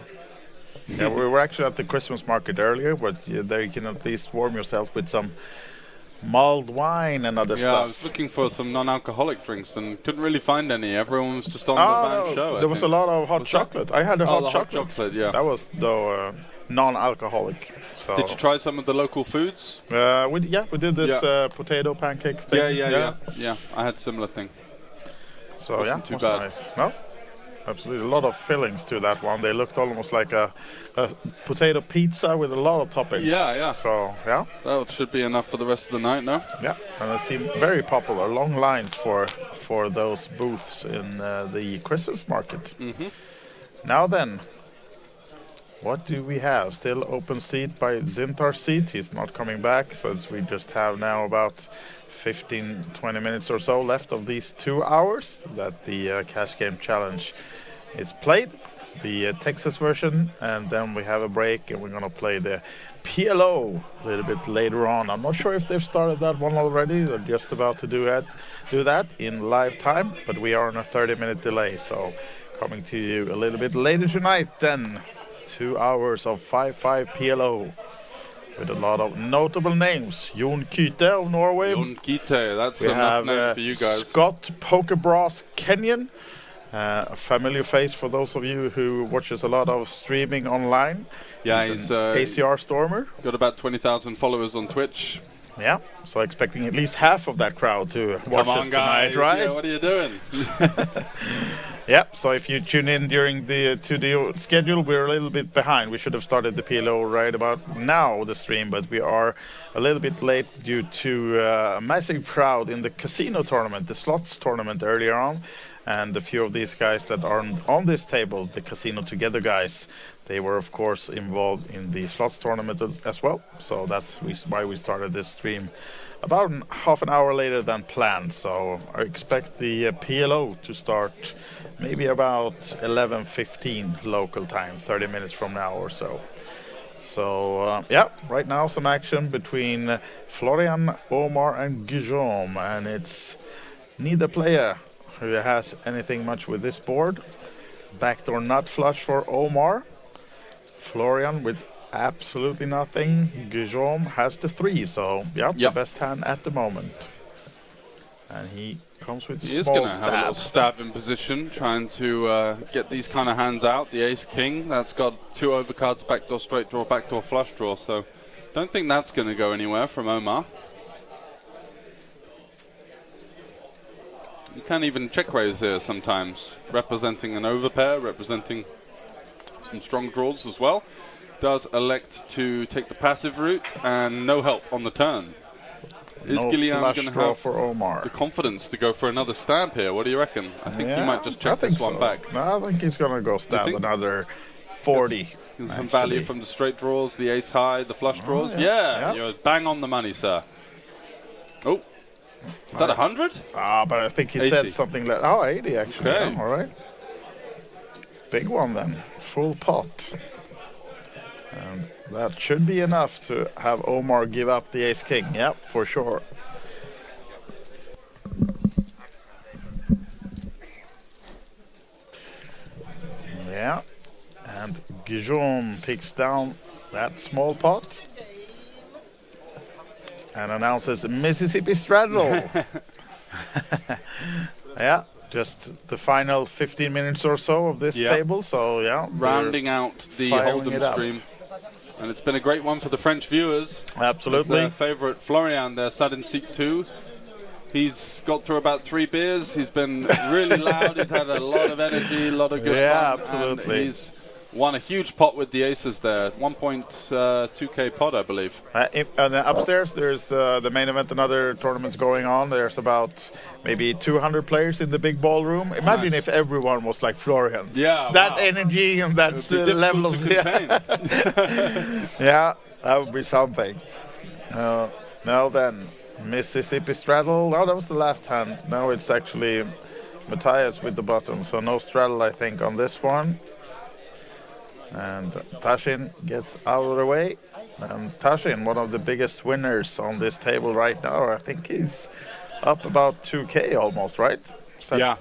Yeah, we were actually at the Christmas market earlier, but there you can at least warm yourself with some mulled wine and other Yeah, stuff. I was looking for some non-alcoholic drinks and couldn't really find any. Everyone was just on the van show. There was a lot of hot chocolate. I had a hot hot chocolate. chocolate, yeah. That was though non-alcoholic. So Did you try some of the local foods? we did this potato pancake thing. Yeah. I had a similar thing. So Wasn't too was bad. nice. No, absolutely, a lot of fillings to that one. They looked almost like a potato pizza with a lot of toppings. Yeah. So yeah. That should be enough for the rest of the night, no? Yeah, and they seem very popular. Long lines for those booths in the Christmas market. Now then, what do we have? Still open seat by Zintar's seat. He's not coming back, so we just have now about 15-20 minutes or so left of these 2 hours that the Cash Game Challenge is played. The Texas version, and then we have a break and we're going to play the PLO a little bit later on. I'm not sure if they've started that one already. They're just about to do that in live time, but we are on a 30-minute delay, so coming to you a little bit later tonight then. 2 hours of 5-5 PLO with a lot of notable names. Jon Kyte of Norway. Jon Kyte, that's we enough have name for you guys. Scott Pokerbras Kenyon. A familiar face for those of you who watches a lot of streaming online. Yeah, he's an ACR stormer. Got about 20,000 followers on Twitch. Yeah, so expecting at least half of that crowd to watch us tonight, right? Yeah, what are you doing? Yeah, so if you tune in during the schedule, we're a little bit behind. We should have started the PLO right about now, the stream, but we are a little bit late due to a massive crowd in the casino tournament, the slots tournament earlier on. And a few of these guys that are on this table, the Casino Together guys, they were of course involved in the slots tournament as well. So that's why we started this stream about half an hour later than planned. So I expect the PLO to start maybe about 11:15 local time, 30 minutes from now or so. So right now some action between Florian, Omar and Guillaume, and it's neither player who has anything much with this board. Backdoor nut flush for Omar. Florian with absolutely nothing. Guillaume has the 3, so the best hand at the moment. And he comes with a small He is going to have a little stab in position, trying to get these kind of hands out. The ace-king, that's got 2 overcards, backdoor straight draw, backdoor flush draw, so don't think that's going to go anywhere from Omar. You can't even check raise here sometimes, representing an overpair, representing some strong draws as well. Does elect to take the passive route and no help on the turn. Is Guillaume going to have for Omar. the confidence to go for another stab here? What do you reckon? I think he might just check this one back. No, I think he's going to go stab another 40. Some value from the straight draws, the ace high, the flush draws. You're bang on the money, sir. Oh. Is that 100? But I think he 80. said something like 80 actually. Okay. Yeah, all right. Big one then. Full pot. And that should be enough to have Omar give up the ace-king. Yep, for sure. Yeah. And Guillaume picks down that small pot and announces Mississippi Straddle. Yeah, just the final 15 minutes or so of this table. So rounding out the Hold'em stream. And it's been a great one for the French viewers. Absolutely. Their favorite Florian, their sat in seat 2. He's got through about 3 beers. He's been really loud. He's had a lot of energy, a lot of good fun. Yeah, absolutely. And he's won a huge pot with the aces there. 1.2k pot, I believe. And upstairs, there's the main event and other tournaments going on. There's about maybe 200 players in the big ballroom. Imagine if everyone was like Florian. Yeah, that energy and that level of yeah, that would be something. Now then, Mississippi Straddle. Oh, that was the last hand. Now it's actually Matthias with the button. So no straddle, I think, on this one. And Tashin gets out of the way. And Tashin, one of the biggest winners on this table right now. I think he's up about 2K almost, right?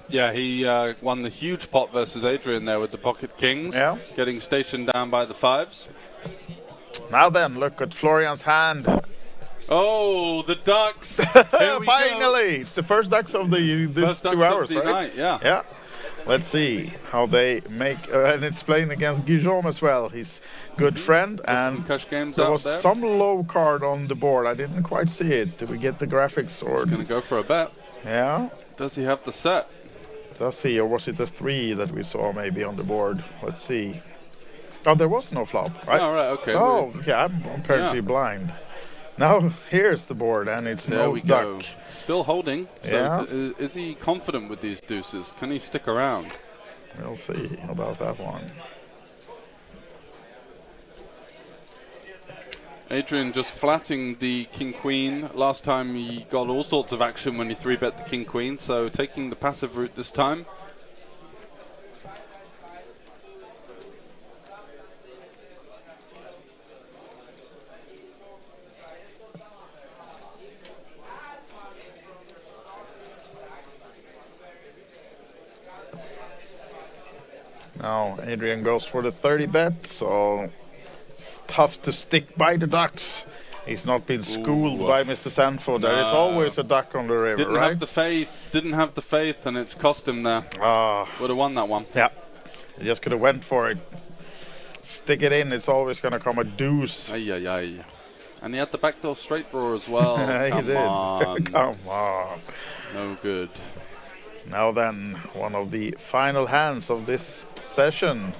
Yeah, he won the huge pot versus Adrian there with the pocket kings, getting stationed down by the 5s. Now then, look at Florian's hand. Oh, the ducks! Finally, it's the first ducks of this 2 hours, right? Night, yeah. Let's see how they make, and it's playing against Guillaume as well, his good friend. And there was some low card on the board. I didn't quite see it. Did we get the graphics? Or he's going to go for a bet. Yeah. Does he have the set? Does he, or was it the 3 that we saw maybe on the board? Let's see. Oh, there was no flop, right? Oh, right, okay. Oh, okay, I'm apparently blind. Now here's the board, and it's no duck. Go. Still holding. So is he confident with these deuces? Can he stick around? We'll see about that one. Adrian just flatting the king-queen. Last time he got all sorts of action when he 3-bet the king-queen, so taking the passive route this time. Now Adrian goes for the 30 bet, so it's tough to stick by the ducks. He's not been schooled by Mr. Sanford. There is always a duck on the river, didn't have the faith, and it's cost him there. Would have won that one. Yeah, he just could have went for it. Stick it in, it's always going to come a deuce. Ay. And he had the backdoor straight draw as well. He did. Come on. No good. Now then, one of the final hands of this session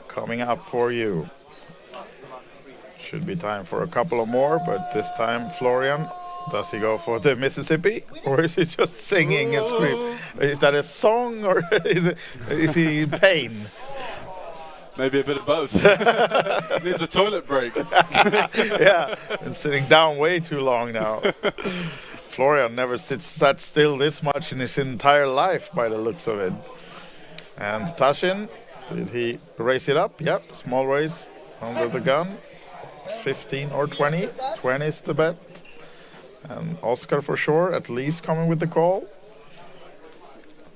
coming up for you. Should be time for a couple of more, but this time Florian, does he go for the Mississippi, or is he just singing and screaming? Is that a song, or is he in pain? Maybe a bit of both. Needs a toilet break. Yeah, been sitting down way too long now. Florian never sat still this much in his entire life by the looks of it. And Tashin, did he raise it up? Yep, small raise under the gun. 15 or 20. 20 is the bet. And Oscar for sure, at least coming with the call.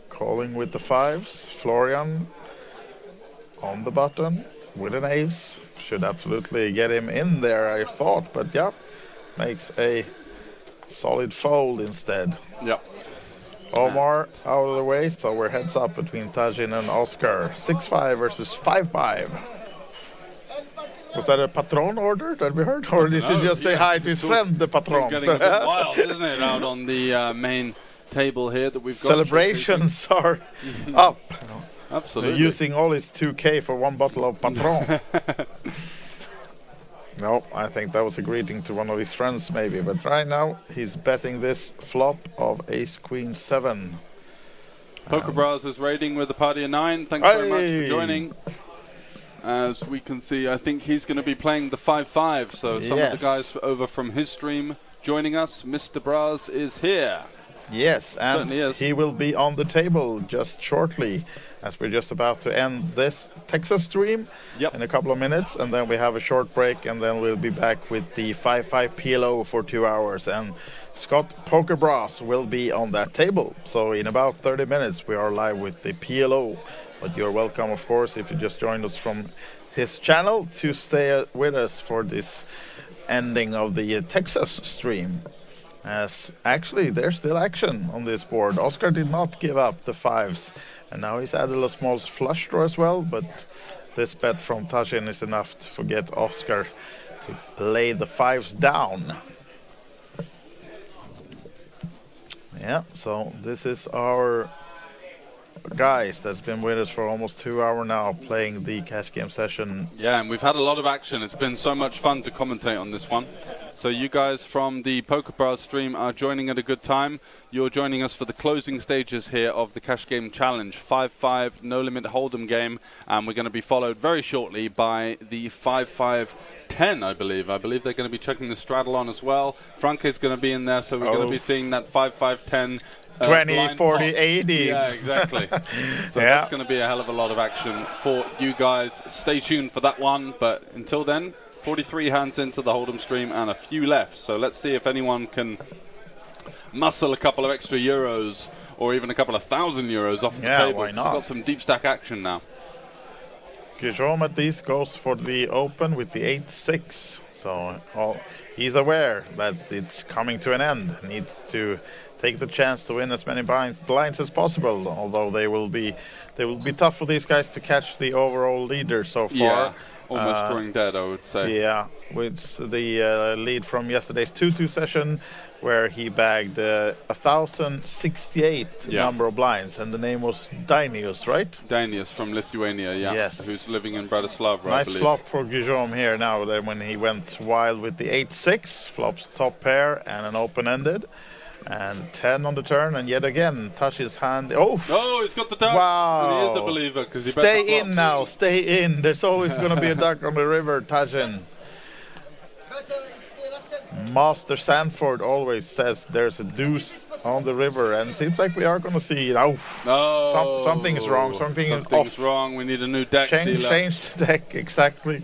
Calling with the 5s. Florian on the button with an ace. Should absolutely get him in there, I thought, but yeah, makes a solid fold instead. Yep. Omar out of the way, so we're heads up between Tajin and Oscar. 6-5 versus 5-5. Was that a patron order that we heard? Or did he just say hi to his friend, the patron? It's getting a bit wild, isn't it, out on the main table here that we've got. Celebrations are up. Absolutely. Using all his 2K for one bottle of patron. No, I think that was a greeting to one of his friends maybe, but right now he's betting this flop of ace queen 7. Poker Bras is raiding with the party of 9. Thanks very much for joining. As we can see, I think he's going to be playing the 5-5, so some of the guys over from his stream joining us. Mr. Bras is here. Yes, and he will be on the table just shortly, as we're just about to end this Texas stream in a couple of minutes, and then we have a short break, and then we'll be back with the 5-5 PLO for 2 hours, and Scott Poker Bras will be on that table. So in about 30 minutes we are live with the PLO, but you're welcome, of course, if you just joined us from his channel, to stay with us for this ending of the Texas stream. As actually there's still action on this board. Oscar did not give up the 5s, and now he's added a small flush draw as well, but this bet from Tajin is enough to forget Oscar to lay the 5s down. Yeah, so this is our guys that's been with us for almost 2 hours now, playing the cash game session. Yeah, and we've had a lot of action. It's been so much fun to commentate on this one. So you guys from the Poker Bras stream are joining at a good time. You're joining us for the closing stages here of the Cash Game Challenge. 5-5 No Limit Hold'em game, and we're going to be followed very shortly by the 5-5-10, I believe. I believe they're going to be checking the straddle on as well. Frank is going to be in there, so we're going to be seeing that 5-5-10. 20, 40, 80. Yeah, exactly. So that's going to be a hell of a lot of action for you guys. Stay tuned for that one, but until then, 43 hands into the Hold'em stream and a few left. So let's see if anyone can muscle a couple of extra euros or even a couple of €1,000 off the table. Why not? We've got some deep stack action now. Guillaume at least goes for the open with the 8-6. So he's aware that it's coming to an end. Needs to take the chance to win as many blinds as possible. Although they will be tough for these guys to catch the overall leader so far. Yeah, almost drawing dead, I would say. Yeah, with the lead from yesterday's 2-2 session, where he bagged 1,068 number of blinds, and the name was Dainius, right? Dainius from Lithuania, yeah. Yes. Who's living in Bratislava, Nice I believe. flop for Guillaume here now, then when he went wild with the 8-6, flops top pair and an open-ended. And 10 on the turn, and yet again, touch his hand. Oh, he's got the ducks. Wow. And he is a believer because he stay in now, stay in. There's always going to be a duck on the river, Tajin. Master Sanford always says there's a deuce on the river, and it seems like we are going to see. Something is wrong. Something's off. Wrong. We need a new deck. Change the deck, exactly.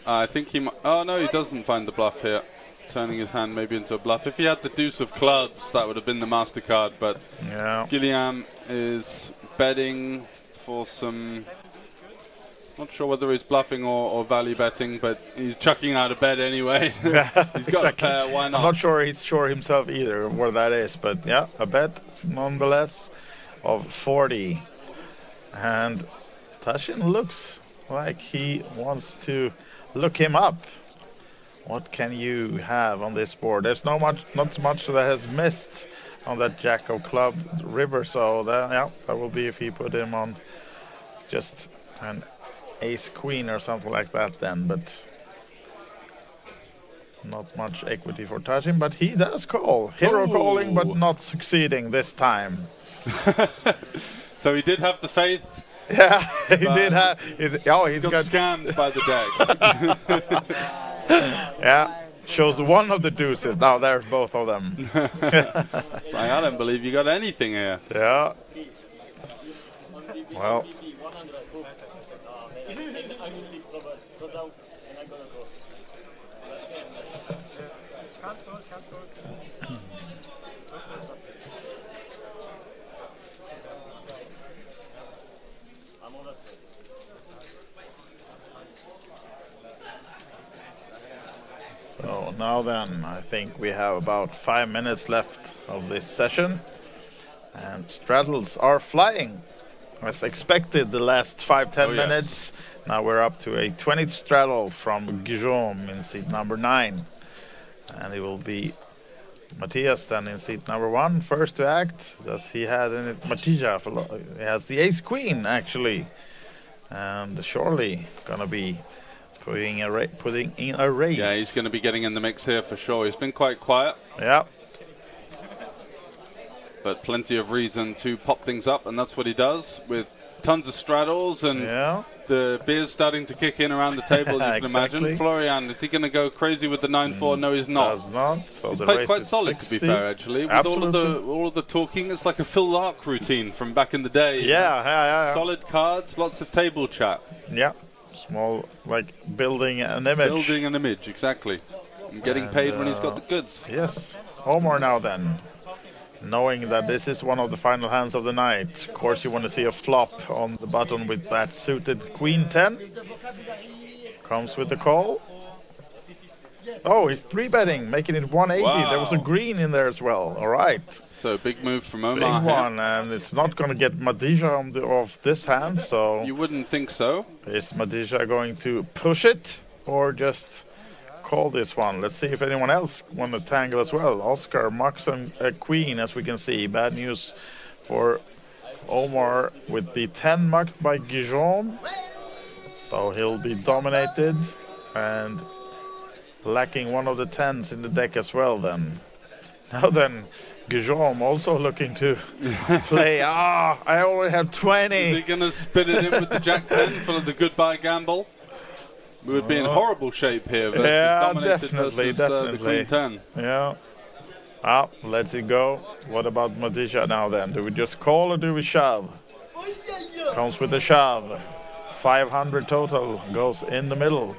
I think he might. Oh no, he doesn't find the bluff here. Turning his hand maybe into a bluff. If he had the deuce of clubs, that would have been the MasterCard, but Guillaume is betting for some... Not sure whether he's bluffing or value betting, but he's chucking out a bet anyway. He's got a pair, why not? I'm not sure he's sure himself either where that is, but yeah, a bet nonetheless of 40. And Tashin looks like he wants to look him up. What can you have on this board? There's not much that has missed on that Jack of Club river, so that will be if he put him on just an ace queen or something like that then, but not much equity for Tajin, but he does call. Hero calling, but not succeeding this time. So he did have the faith. Yeah, he did have. He's got scammed by the deck. Yeah, shows one of the deuces. Now there's both of them. I don't believe you got anything here. Yeah. Well. So now then, I think we have about 5 minutes left of this session, and straddles are flying as expected the last 5-10 minutes. Now we're up to a 20th straddle from Guillaume in seat number 9, and it will be Matthias then in seat number 1, first to act. Does he have in it? Matija, he has the ace queen actually, and surely gonna be putting in a race. Yeah, he's going to be getting in the mix here for sure. He's been quite quiet. Yeah. But plenty of reason to pop things up, and that's what he does with tons of straddles and the beer's starting to kick in around the table, as you can imagine. Florian, is he going to go crazy with the 9-4? No, he's not. Does not. So he's the played quite solid, 60. To be fair, actually. With all of the talking, it's like a Phil Lark routine from back in the day. Yeah. Solid cards, lots of table chat. Yeah. Small, like building an image. Building an image, exactly. And getting paid when he's got the goods. Yes. Omar now then. Knowing that this is one of the final hands of the night. Of course you want to see a flop on the button with that suited Queen 10. Comes with the call. Oh, he's 3-betting, making it 180. Wow. There was a green in there as well. All right. So big move from Omar. Big one, and it's not going to get Madija off this hand, so... You wouldn't think so. Is Madija going to push it, or just call this one? Let's see if anyone else won the tangle as well. Oscar mucks a queen, as we can see. Bad news for Omar with the 10 mucked by Guillaume. So he'll be dominated, and lacking one of the 10s in the deck as well then. Now then, Guillaume also looking to play. I already have 20. Is he going to spin it in with the Jack 10 for the goodbye gamble? We would be in horrible shape here versus dominated versus the Queen 10. Yeah. Let's it go. What about Madija now then? Do we just call or do we shove? Comes with the shove. 500 total goes in the middle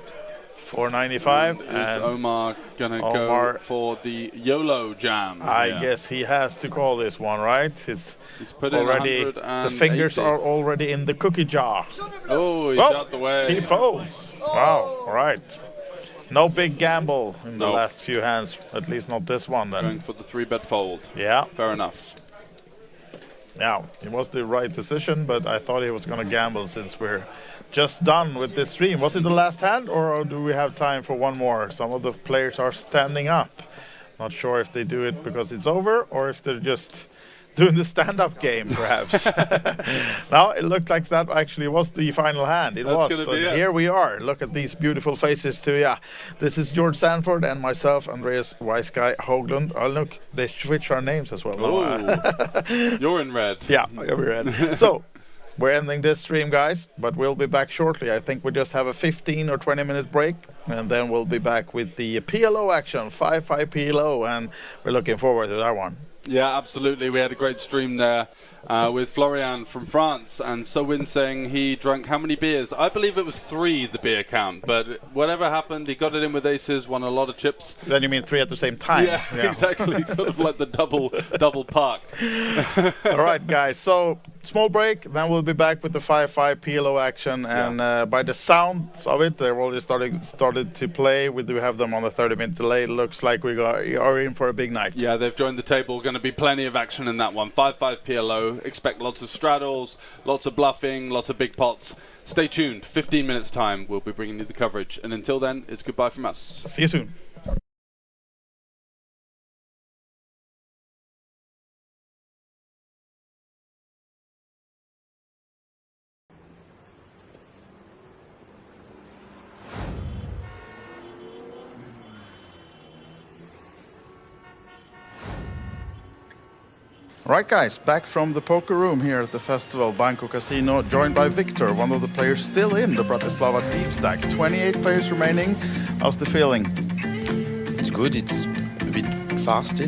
495. Is Omar gonna go for the YOLO jam? I guess he has to call this one, right? He's put already, in the fingers are already in the cookie jar. Oh, he's out the way. He folds. Wow, all right. No big gamble in the last few hands, at least not this one then. Going for the 3-bet fold. Yeah. Fair enough. Yeah, it was the right decision, but I thought he was going to gamble since we're just done with this stream. Was it the last hand, or do we have time for one more? Some of the players are standing up. Not sure if they do it because it's over, or if they're just doing the stand-up game, perhaps. Now, it looked like that actually was the final hand. It was. So here we are. Look at these beautiful faces too. Yeah, this is George Sanford and myself, Andreas Weissguy Hoglund. Oh, look, they switch our names as well. Oh, you're in red. Yeah, you're in red. So, we're ending this stream, guys, but we'll be back shortly. I think we just have a 15 or 20-minute break, and then we'll be back with the PLO action, 5-5 PLO, and we're looking forward to that one. Yeah, absolutely. We had a great stream there with Florian from France, and Sowin saying he drank how many beers? I believe it was 3, the beer count, but whatever happened, he got it in with aces, won a lot of chips. Then you mean 3 at the same time? Yeah. Exactly. Sort of like the double parked. All right, guys. So small break, then we'll be back with the 5-5 PLO action, and by the sounds of it, they're already started to play. We do have them on a 30-minute delay. It looks like we are in for a big night. Yeah, they've joined the table. Going to be plenty of action in that one. 5-5 PLO. Expect lots of straddles, lots of bluffing, lots of big pots. Stay tuned. 15 minutes time, we'll be bringing you the coverage. And until then, it's goodbye from us. See you soon. Right, guys, back from the poker room here at the festival, Banco Casino, joined by Victor, one of the players still in the Bratislava deep stack. 28 players remaining. How's the feeling? It's good. It's a bit far still.